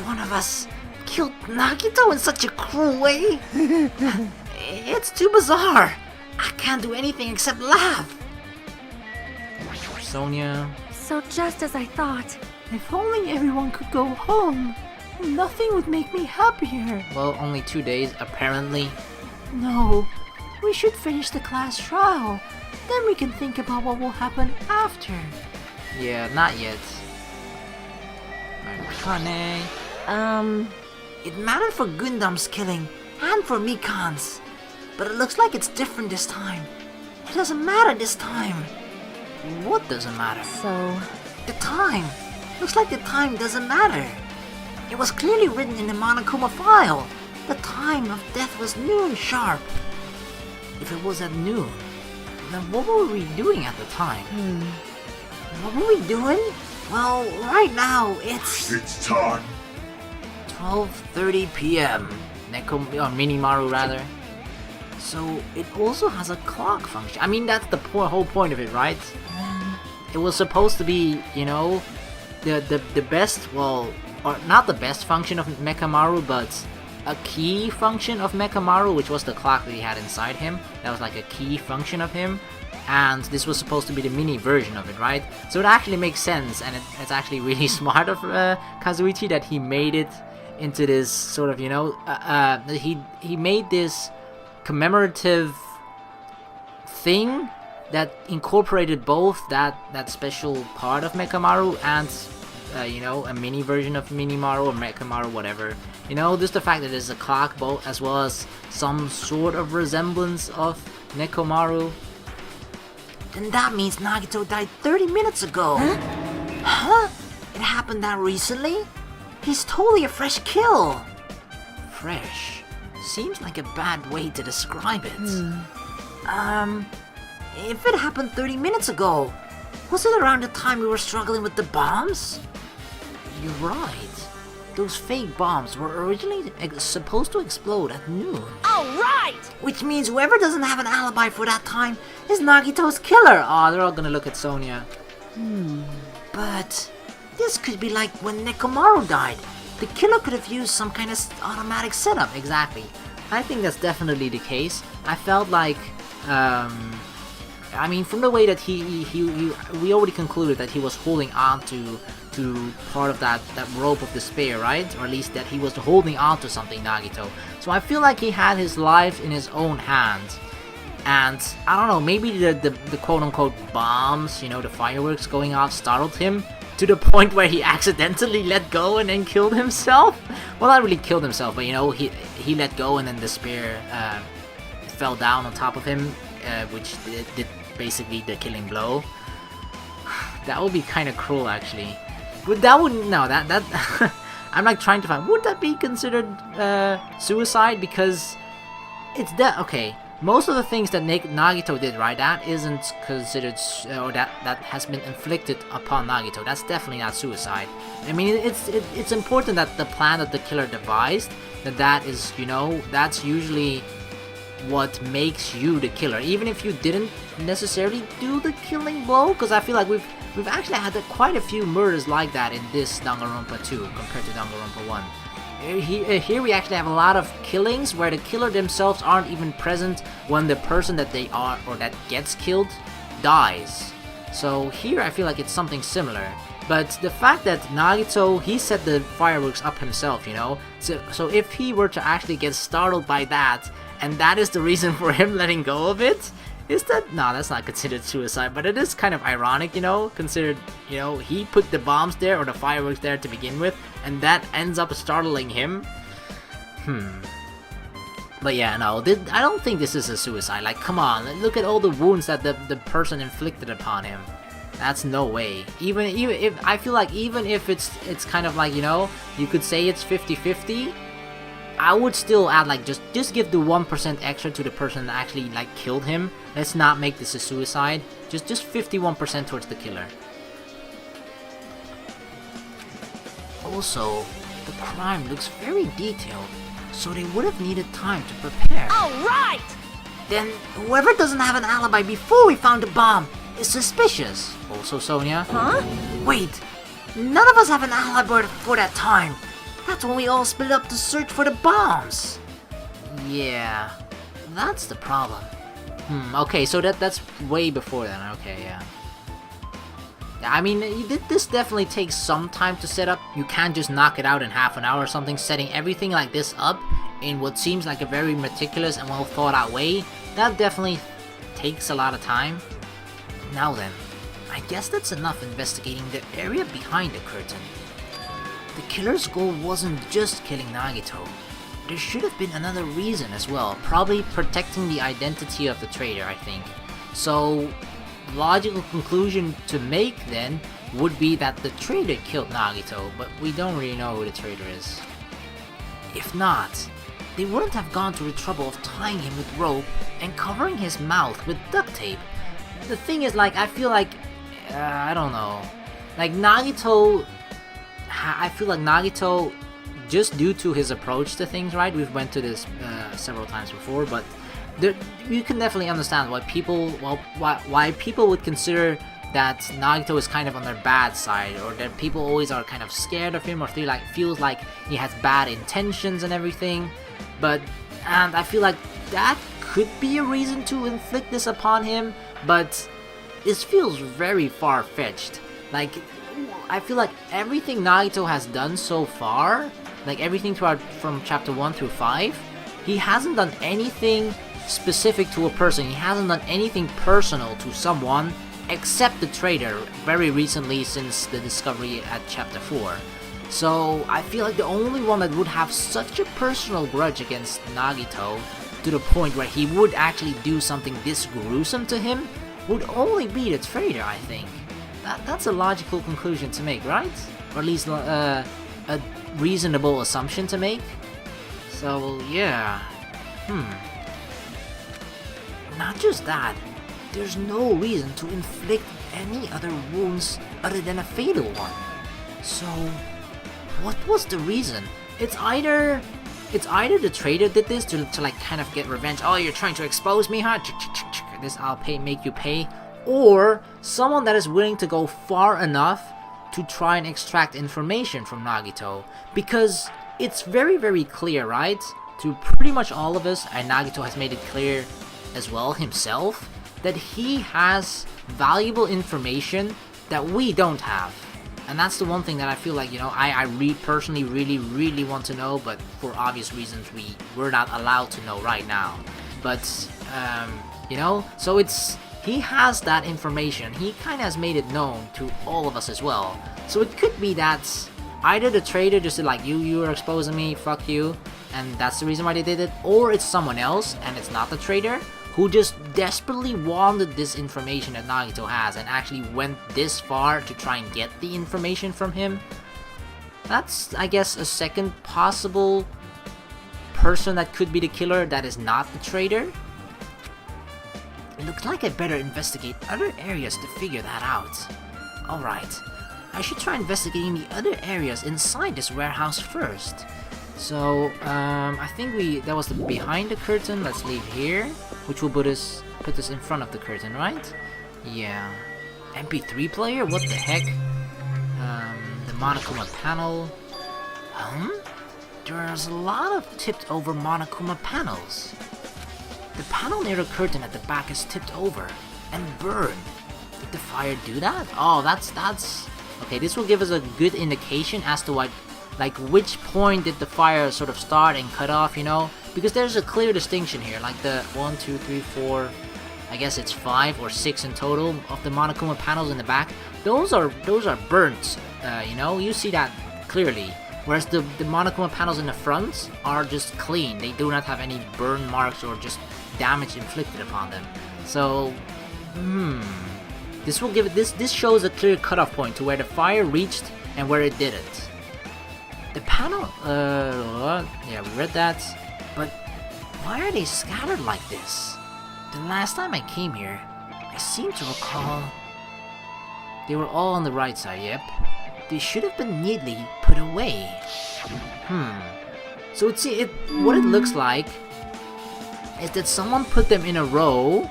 One of us killed Nagito in such a cruel way. It's too bizarre. I can't do anything except laugh. Sonia. So just as I thought. If only everyone could go home. Nothing would make me happier. Well, only 2 days, apparently. No, we should finish the class trial. Then we can think about what will happen after. Yeah, not yet. Kane. It mattered for Gundam's killing, and for Mikan's. But it looks like it's different this time. It doesn't matter this time. What doesn't matter? So... The time. Looks like the time doesn't matter. It was clearly written in the Monokuma file. The time of death was noon sharp. If it was at noon, then what were we doing at the time? What were we doing? Well, right now it's time. 12:30 p.m. Minimaru rather. So it also has a clock function. I mean, that's the whole point of it, right? It was supposed to be, you know, the best, well, or not the best function of Mechamaru, but a key function of Mechamaru, which was the clock that he had inside him. That was like a key function of him. And this was supposed to be the mini version of it, right? So it actually makes sense, and it's actually really smart of Kazuichi that he made it into this sort of, you know, he made this commemorative thing that incorporated both that special part of Mechamaru and, you know, a mini version of Minimaru or Mechamaru, whatever. You know, just the fact that there's a clock both as well as some sort of resemblance of Nekomaru. Then that means Nagito died 30 minutes ago. Huh? It happened that recently? He's totally a fresh kill. Fresh? Seems like a bad way to describe it. If it happened 30 minutes ago, was it around the time we were struggling with the bombs? You're right. Those fake bombs were originally supposed to explode at noon. All right! Which means whoever doesn't have an alibi for that time is Nagito's killer. Aw, they're all gonna look at Sonia. But this could be like when Nekomaru died. The killer could have used some kind of automatic setup. Exactly. I think that's definitely the case. I felt like, I mean, from the way that we already concluded that he was holding on to part of that rope of despair, right? Or at least that he was holding on to something, Nagito. So I feel like he had his life in his own hands. And I don't know, maybe the quote-unquote bombs, you know, the fireworks going off startled him to the point where he accidentally let go and then killed himself. Well, not really killed himself, but you know, he let go and then despair fell down on top of him, which did basically the killing blow. That would be kind of cruel, actually. But that wouldn't, no, that I'm like trying to find, would that be considered suicide? Because it's that, okay, most of the things that Nagito did, right, that isn't considered, or that has been inflicted upon Nagito. That's definitely not suicide. I mean, it's important that the plan that the killer devised, that is, you know, that's usually what makes you the killer, even if you didn't necessarily do the killing blow, because I feel like we've actually had quite a few murders like that in this Danganronpa 2 compared to Danganronpa 1. Here we actually have a lot of killings where the killer themselves aren't even present when the person that they are or that gets killed dies. So here I feel like it's something similar. But the fact that Nagito, he set the fireworks up himself, you know, so if he were to actually get startled by that, and that is the reason for him letting go of it, is that, no, that's not considered suicide, but it is kind of ironic, you know, considered, you know, he put the bombs there or the fireworks there to begin with, and that ends up startling him. But yeah, no, I don't think this is a suicide. Like, come on, look at all the wounds that the person inflicted upon him. That's no way. Even if, I feel like even if it's kind of like, you know, you could say it's 50-50, I would still add, like, just give the 1% extra to the person that actually, like, killed him. Let's not make this a suicide. Just 51% towards the killer. Also, the crime looks very detailed, so they would have needed time to prepare. All right! Then whoever doesn't have an alibi before we found the bomb is suspicious. Also, Sonia. Huh? Wait, none of us have an alibi for that time. That's when we all split up to search for the bombs. Yeah, that's the problem. Okay, so that's way before then. Okay, yeah. I mean, this definitely takes some time to set up. You can't just knock it out in half an hour or something. Setting everything like this up in what seems like a very meticulous and well thought out way, that definitely takes a lot of time. Now then, I guess that's enough investigating the area behind the curtain. The killer's goal wasn't just killing Nagito. There should have been another reason as well, probably protecting the identity of the traitor, I think. So, the logical conclusion to make then would be that the traitor killed Nagito, but we don't really know who the traitor is. If not, they wouldn't have gone to the trouble of tying him with rope and covering his mouth with duct tape. The thing is, like, I feel like, I don't know, like Nagito, I feel like Nagito, just due to his approach to things, right? We've went to this several times before, but you can definitely understand why people, why people would consider that Nagito is kind of on their bad side, or that people always are kind of scared of him, or feels like he has bad intentions and everything. And I feel like that could be a reason to inflict this upon him, but this feels very far-fetched. Like, I feel like everything Nagito has done so far, like everything from chapter 1 through 5, he hasn't done anything specific to a person. He hasn't done anything personal to someone except the traitor very recently since the discovery at chapter 4. So I feel like the only one that would have such a personal grudge against Nagito to the point where he would actually do something this gruesome to him would only be the traitor, I think. That's a logical conclusion to make, right? Or at least a reasonable assumption to make. So, yeah. Not just that, there's no reason to inflict any other wounds other than a fatal one. So, what was the reason? It's either the traitor did this to like kind of get revenge. Oh, you're trying to expose me, huh? This I'll make you pay. Or someone that is willing to go far enough to try and extract information from Nagito. Because it's very, very clear, right? To pretty much all of us, and Nagito has made it clear as well himself, that he has valuable information that we don't have. And that's the one thing that I feel like, you know, I personally really want to know, but for obvious reasons we're not allowed to know right now. But, you know, so he has that information. He kind of has made it known to all of us as well. So it could be that either the traitor just said like, you are exposing me, fuck you, and that's the reason why they did it, or it's someone else, and it's not the traitor, who just desperately wanted this information that Nagito has and actually went this far to try and get the information from him. That's, I guess, a second possible person that could be the killer that is not the traitor. It looks like I better investigate other areas to figure that out. Alright, I should try investigating the other areas inside this warehouse first. So, I think that was the behind the curtain. Let's leave here, which will put us in front of the curtain, right? Yeah. MP3 player? What the heck? The Monokuma panel. There's a lot of tipped over Monokuma panels. The panel near the curtain at the back is tipped over and burned. Did the fire do that? Oh, that's... Okay, this will give us a good indication as to what, like, which point did the fire sort of start and cut off, you know? Because there's a clear distinction here, like the 1, 2, 3, 4, I guess it's 5 or 6 in total of the Monokuma panels in the back. Those are burnt, you know? You see that clearly. Whereas the Monokuma panels in the front are just clean. They do not have any burn marks or just damage inflicted upon them. So, this will give it, this shows a clear cutoff point to where the fire reached and where it didn't. The panel, yeah, we read that, but why are they scattered like this? The last time I came here, I seem to recall they were all on the right side, yep. They should have been neatly put away. So what it looks like is that someone put them in a row.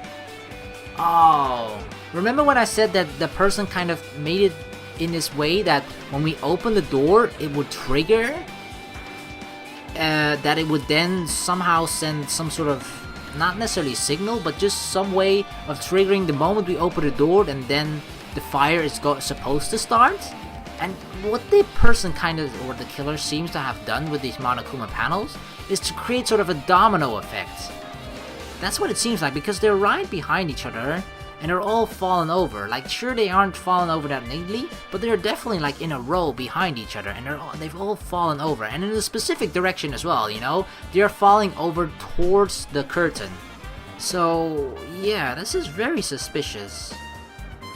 Oh, remember when I said that the person kind of made it in this way that when we open the door, it would trigger? That it would then somehow send some sort of, not necessarily signal, but just some way of triggering the moment we open the door, and then the fire is supposed to start? And what the person kind of, or the killer seems to have done with these Monokuma panels is to create sort of a domino effect. That's what it seems like, because they're right behind each other and they're all fallen over. Like, sure, they aren't fallen over that neatly, but they're definitely like in a row behind each other, and they've all fallen over, and in a specific direction as well, you know? They're falling over towards the curtain. So, yeah, this is very suspicious.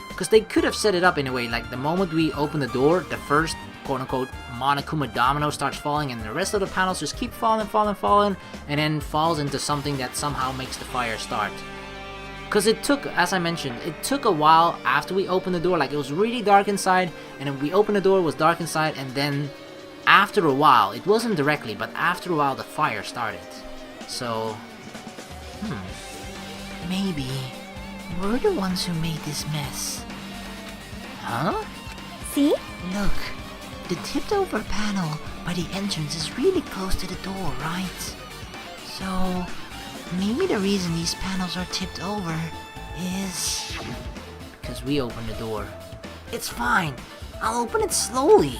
Because they could have set it up in a way, like the moment we open the door, the first quote-unquote Monokuma domino starts falling, and the rest of the panels just keep falling, and then falls into something that somehow makes the fire start. Because it took, as I mentioned, it took a while after we opened the door, like it was really dark inside, and then we opened the door, it was dark inside, and then after a while, it wasn't directly, but after a while the fire started. So, maybe we're the ones who made this mess. Huh? See? Look, the tipped over panel by the entrance is really close to the door, right? So, maybe the reason these panels are tipped over is because we opened the door. It's fine. I'll open it slowly.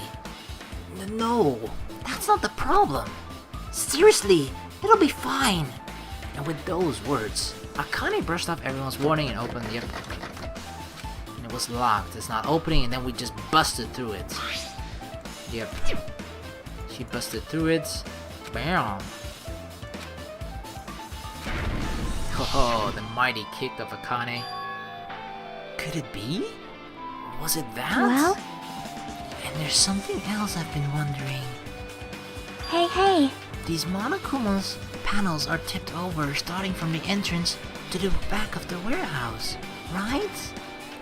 No, that's not the problem. Seriously, it'll be fine. And with those words, Akane brushed off everyone's warning and opened the and it was locked. It's not opening, and then we just busted through it. Yep. She busted through it. Bam. Oh, the mighty kick of Akane. Could it be? Was it that? Well? And there's something else I've been wondering. Hey. These Monokuma's panels are tipped over, starting from the entrance to the back of the warehouse, right?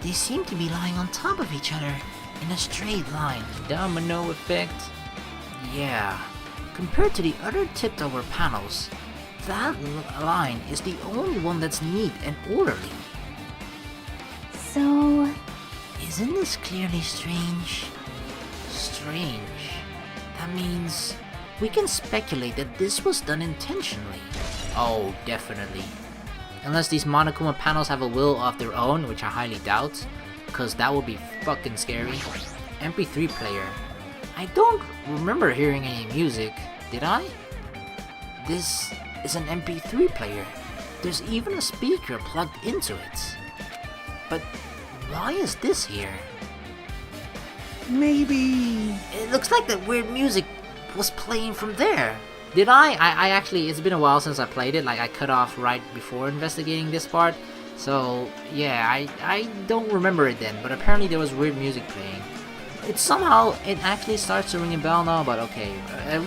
They seem to be lying on top of each other in a straight line. Domino effect. Yeah. Compared to the other tipped over panels, that line is the only one that's neat and orderly. So, Isn't this clearly strange? Strange. That means we can speculate that this was done intentionally. Oh, definitely. Unless these Monokuma panels have a will of their own, which I highly doubt, because that would be fucking scary. MP3 player. I don't remember hearing any music, did I? This is an MP3 player. There's even a speaker plugged into it. But why is this here? Maybe. It looks like that weird music was playing from there. Did I actually, it's been a while since I played it, like I cut off right before investigating this part. So, yeah, I don't remember it then, but apparently there was weird music playing. It actually starts to ring a bell now, but okay,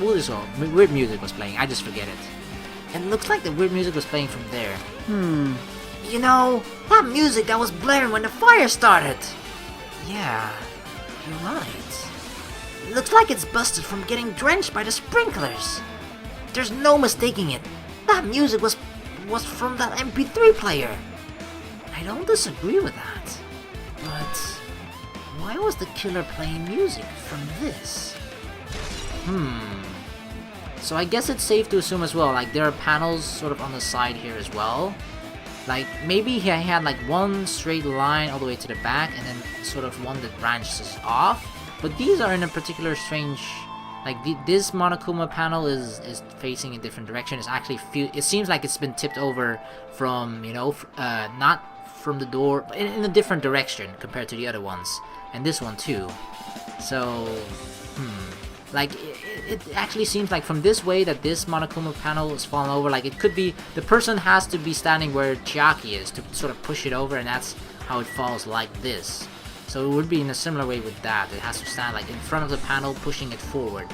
weird music was playing, I just forget it. It looks like the weird music was playing from there. You know, that music that was blaring when the fire started. Yeah, you're right. Looks like it's busted from getting drenched by the sprinklers. There's no mistaking it. That music was from that MP3 player. I don't disagree with that. But why was the killer playing music from this? So I guess it's safe to assume as well, like there are panels sort of on the side here as well. Like maybe he had like one straight line all the way to the back and then sort of one that branches off. But these are in a particular strange, like this Monokuma panel is facing a different direction. It's actually it seems like it's been tipped over from, you know, not from the door, but in a different direction compared to the other ones. And this one too. So, like it actually seems like from this way that this Monokuma panel is falling over. Like it could be the person has to be standing where Chiaki is to sort of push it over, and that's how it falls like this. So it would be in a similar way with that. It has to stand like in front of the panel, pushing it forward.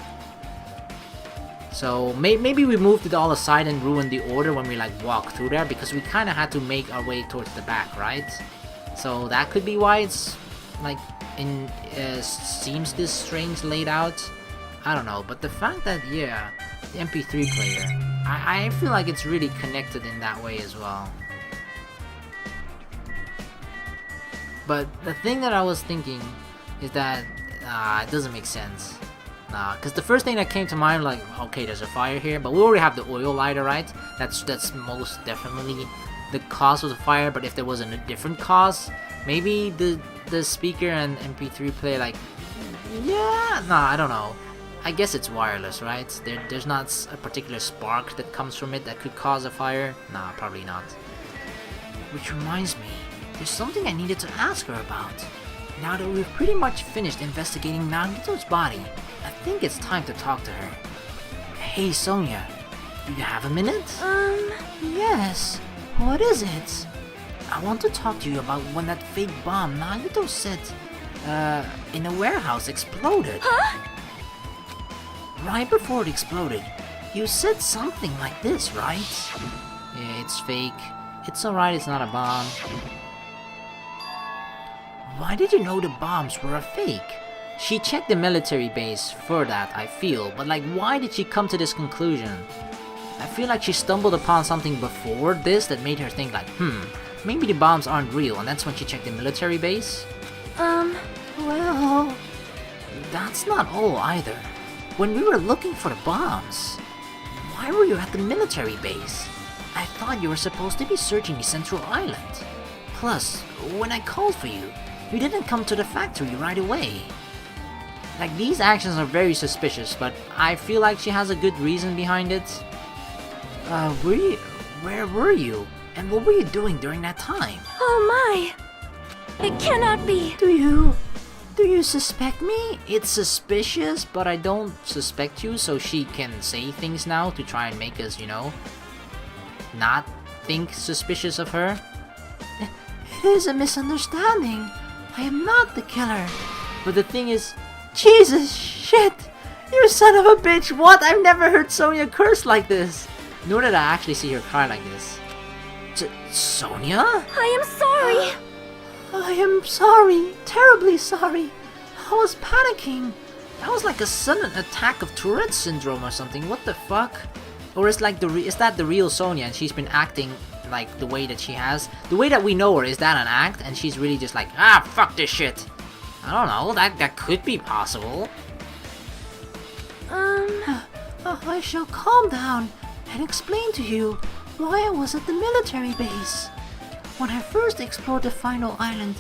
So maybe we moved it all aside and ruined the order when we like walked through there, because we kind of had to make our way towards the back, right? So that could be why it's like seems this strange laid out. I don't know, but the fact that, yeah, the MP3 player, I feel like it's really connected in that way as well. But the thing that I was thinking is that it doesn't make sense. Because the first thing that came to mind, like, okay, there's a fire here, but we already have the oil lighter, right? That's most definitely the cause of the fire. But if there was a different cause, maybe the speaker and MP3 player, like, yeah, I don't know. I guess it's wireless, right? There's not a particular spark that comes from it that could cause a fire. Nah, probably not. Which reminds me, there's something I needed to ask her about. Now that we've pretty much finished investigating Nagito's body, I think it's time to talk to her. Hey Sonia, do you have a minute? Yes, what is it? I want to talk to you about when that fake bomb Nagito set in a warehouse exploded. Huh? Right before it exploded, you said something like this, right? Yeah, it's fake. It's alright, it's not a bomb. Why did you know the bombs were a fake? She checked the military base for that, I feel, but like, why did she come to this conclusion? I feel like she stumbled upon something before this that made her think like, maybe the bombs aren't real, and that's when she checked the military base? Well, that's not all either. When we were looking for the bombs, why were you at the military base? I thought you were supposed to be searching the central island. Plus, when I called for you, you didn't come to the factory right away. Like, these actions are very suspicious, but I feel like she has a good reason behind it. Where were you? And what were you doing during that time? Oh my! It cannot be! Do you suspect me? It's suspicious, but I don't suspect you, so she can say things now to try and make us, you know, not think suspicious of her. It is a misunderstanding. I am not the killer. But the thing is, Jesus, shit! You son of a bitch! What? I've never heard Sonia curse like this! Nor did I actually see her cry like this. Sonia? I am sorry. I am sorry. Terribly sorry. I was panicking. That was like a sudden attack of Tourette's syndrome or something. What the fuck? Or is like is that the real Sonia and she's been acting like the way that she has? The way that we know her, is that an act and she's really just like, ah, fuck this shit? I don't know. That could be possible. I shall calm down and explain to you why I was at the military base. When I first explored the final island,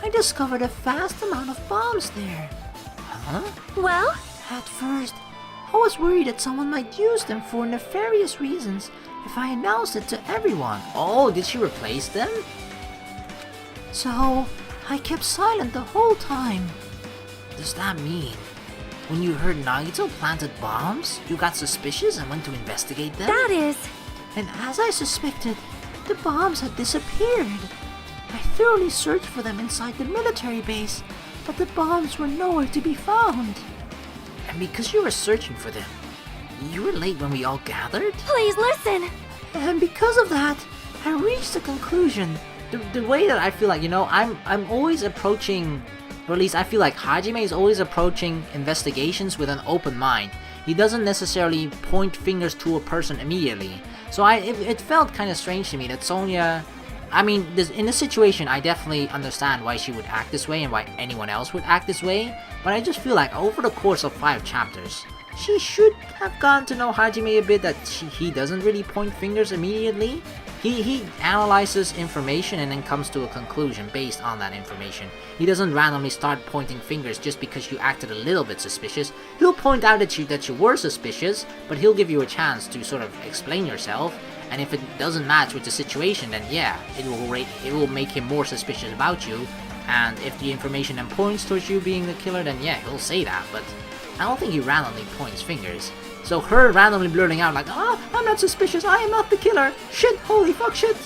I discovered a vast amount of bombs there. Huh? Well? At first, I was worried that someone might use them for nefarious reasons if I announced it to everyone. Oh, did she replace them? So, I kept silent the whole time. Does that mean when you heard Nagito planted bombs, you got suspicious and went to investigate them? That is... And as I suspected, the bombs had disappeared. I thoroughly searched for them inside the military base, but the bombs were nowhere to be found. And because you were searching for them, you were late when we all gathered? Please listen! And because of that, I reached the conclusion. The way that I feel like, I'm always approaching, or at least I feel like Hajime is always approaching investigations with an open mind. He doesn't necessarily point fingers to a person immediately. So it felt kind of strange to me that Sonia... I mean, in this situation, I definitely understand why she would act this way and why anyone else would act this way, but I just feel like over the course of 5 chapters, she should have gotten to know Hajime a bit, that he doesn't really point fingers immediately. He analyzes information and then comes to a conclusion based on that information. He doesn't randomly start pointing fingers just because you acted a little bit suspicious. He'll point out that you were suspicious, but he'll give you a chance to sort of explain yourself. And if it doesn't match with the situation, then yeah, it will make him more suspicious about you. And if the information then points towards you being the killer, then yeah, he'll say that. But I don't think he randomly points fingers. So her randomly blurting out like, "Oh, I'm not suspicious, I am not the killer. Shit, holy fuck shit."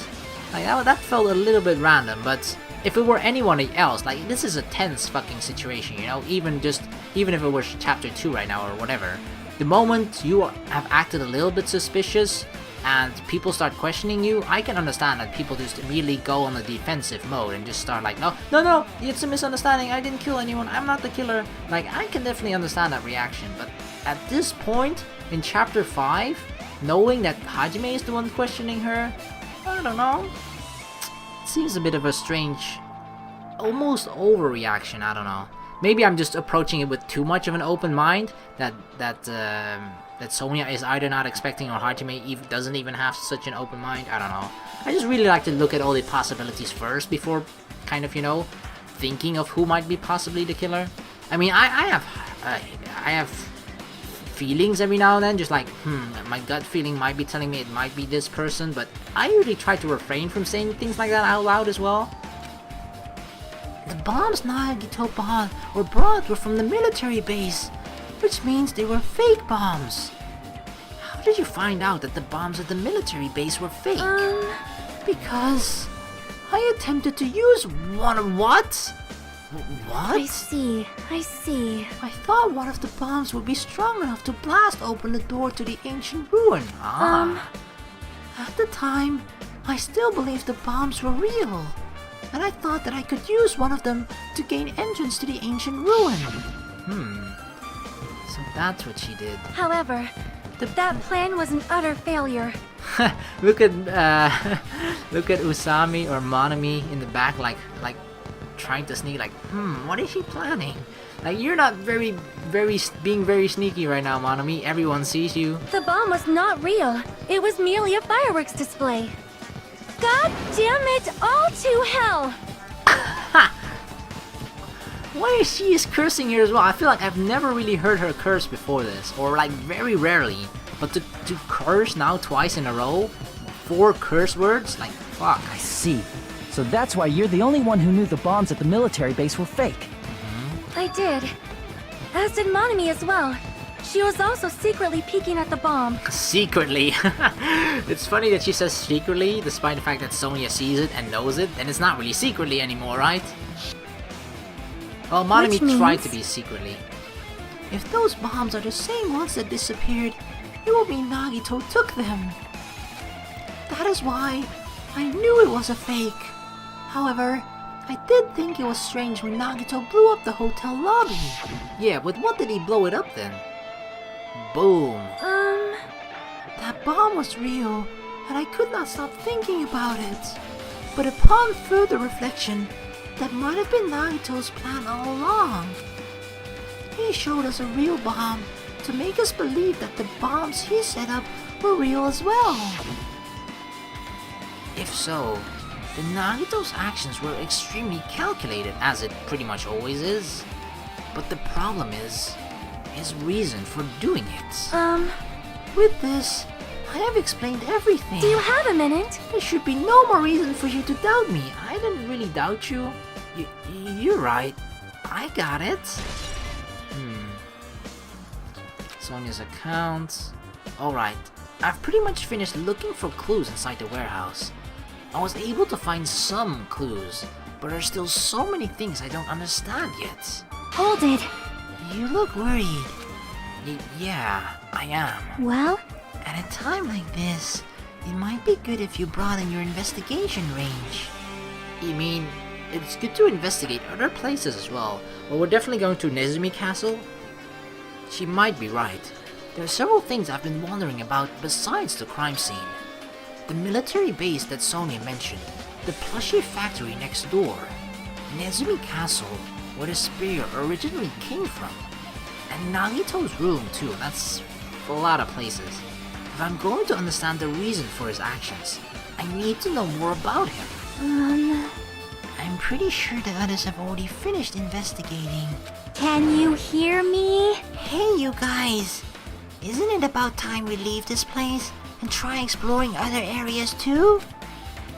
Like that felt a little bit random, but if it were anyone else, like this is a tense fucking situation, even if it was chapter 2 right now or whatever. The moment you have acted a little bit suspicious and people start questioning you, I can understand that people just immediately go on the defensive mode and just start like, no, it's a misunderstanding, I didn't kill anyone, I'm not the killer. Like, I can definitely understand that reaction, but at this point, in chapter 5, knowing that Hajime is the one questioning her, I don't know. It seems a bit of a strange, almost overreaction, I don't know. Maybe I'm just approaching it with too much of an open mind, that Sonia is either not expecting or Hajime doesn't even have such an open mind. I don't know. I just really like to look at all the possibilities first before kind of, thinking of who might be possibly the killer. I mean, I have feelings every now and then, just like, my gut feeling might be telling me it might be this person, but I usually try to refrain from saying things like that out loud as well. The bombs Nagito brought were from the military base, which means they were fake bombs. How did you find out that the bombs at the military base were fake? Because I attempted to use one. What? I see. I thought one of the bombs would be strong enough to blast open the door to the ancient ruin. At the time, I still believed the bombs were real, and I thought that I could use one of them to gain entrance to the ancient ruin. So that's what she did. However, that plan was an utter failure. Look at Usami or Monami in the back, like trying to sneak. Like, what is she planning? Like, you're not being very sneaky right now, Monami. Everyone sees you. The bomb was not real. It was merely a fireworks display. God damn it! All to hell! Why is she cursing here as well? I feel like I've never really heard her curse before this, or like very rarely. But to curse now twice in a row, 4 curse words, like fuck. I see. So that's why you're the only one who knew the bombs at the military base were fake. I did. As did Monami as well. She was also secretly peeking at the bomb. Secretly? It's funny that she says secretly, despite the fact that Sonia sees it and knows it, and it's not really secretly anymore, right? Well, Monami tried to be secretly. If those bombs are the same ones that disappeared, it will mean Nagito took them. That is why I knew it was a fake. However, I did think it was strange when Nagito blew up the hotel lobby. Yeah, but what did he blow it up then? Boom. That bomb was real, and I could not stop thinking about it. But upon further reflection, that might have been Nagito's plan all along. He showed us a real bomb to make us believe that the bombs he set up were real as well. If so, then Nagito's actions were extremely calculated, as it pretty much always is. But the problem is his reason for doing it. With this, I have explained everything. Do you have a minute? There should be no more reason for you to doubt me. I didn't really doubt you. You're right. I got it. Sonia's account. Alright, I've pretty much finished looking for clues inside the warehouse. I was able to find some clues, but there's still so many things I don't understand yet. Hold it. You look worried. Yeah, I am. Well, At a time like this, it might be good if you broaden your investigation range. You mean, it's good to investigate other places as well. Well, we're definitely going to Nezumi Castle. She might be right. There are several things I've been wondering about besides the crime scene. The military base that Sonia mentioned, the plushie factory next door, Nezumi Castle, where the spear originally came from, and Nagito's room too. That's a lot of places. If I'm going to understand the reason for his actions, I need to know more about him. I'm pretty sure the others have already finished investigating. can you hear me? Hey, you guys! Isn't it about time we leave this place and try exploring other areas too?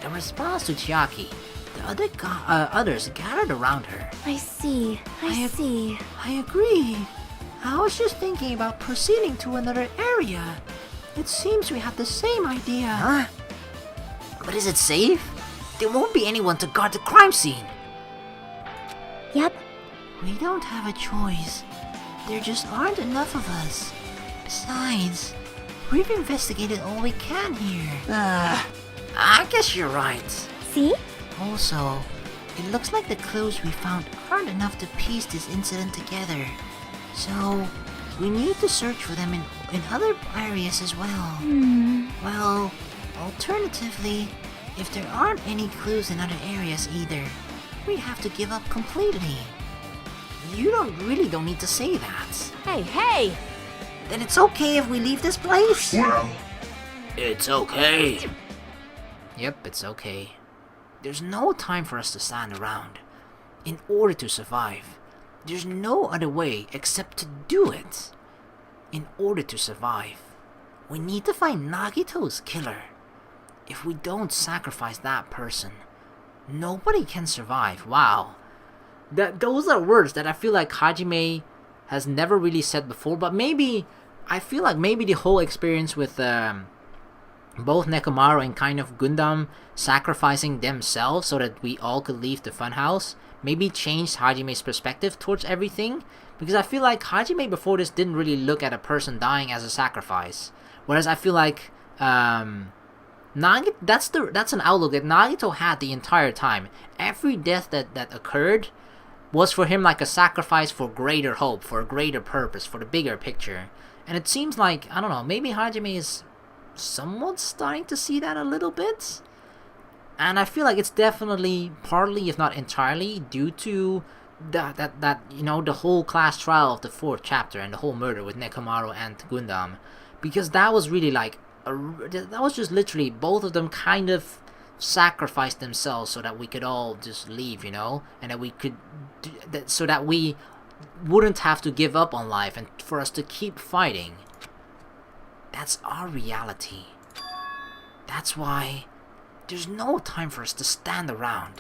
In response to Chiaki, the others gathered around her. I see. I see. I agree. I was just thinking about proceeding to another area. It seems we have the same idea. Huh? But is it safe? There won't be anyone to guard the crime scene. Yep. We don't have a choice. There just aren't enough of us. Besides, we've investigated all we can here. I guess you're right. See? Also, it looks like the clues we found aren't enough to piece this incident together. So, we need to search for them in other areas as well. Well, alternatively, if there aren't any clues in other areas either, we have to give up completely. You don't need to say that. Hey, hey! Then it's okay if we leave this place? It's okay. Yep, it's okay. There's no time for us to stand around. In order to survive, there's no other way except to do it. In order to survive, we need to find Nagito's killer. If we don't sacrifice that person, nobody can survive. Wow. Those are words that I feel like Hajime has never really said before, but maybe, I feel like maybe the whole experience with both Nekomaru and kind of Gundam sacrificing themselves so that we all could leave the funhouse maybe changed Hajime's perspective towards everything, because I feel like Hajime before this didn't really look at a person dying as a sacrifice, whereas I feel like that's an outlook that Nagito had the entire time. Every death that occurred was for him like a sacrifice for greater hope, for a greater purpose, for the bigger picture. And it seems like, I don't know, maybe Hajime is somewhat starting to see that a little bit. And I feel like it's definitely partly, if not entirely, due to that you know, the whole class trial of the 4th chapter and the whole murder with Nekomaru and Gundam. Because that was really like, that was just literally both of them kind of sacrificed themselves so that we could all just leave, you know, and that we could so that we wouldn't have to give up on life and for us to keep fighting. That's our reality. That's why there's no time for us to stand around.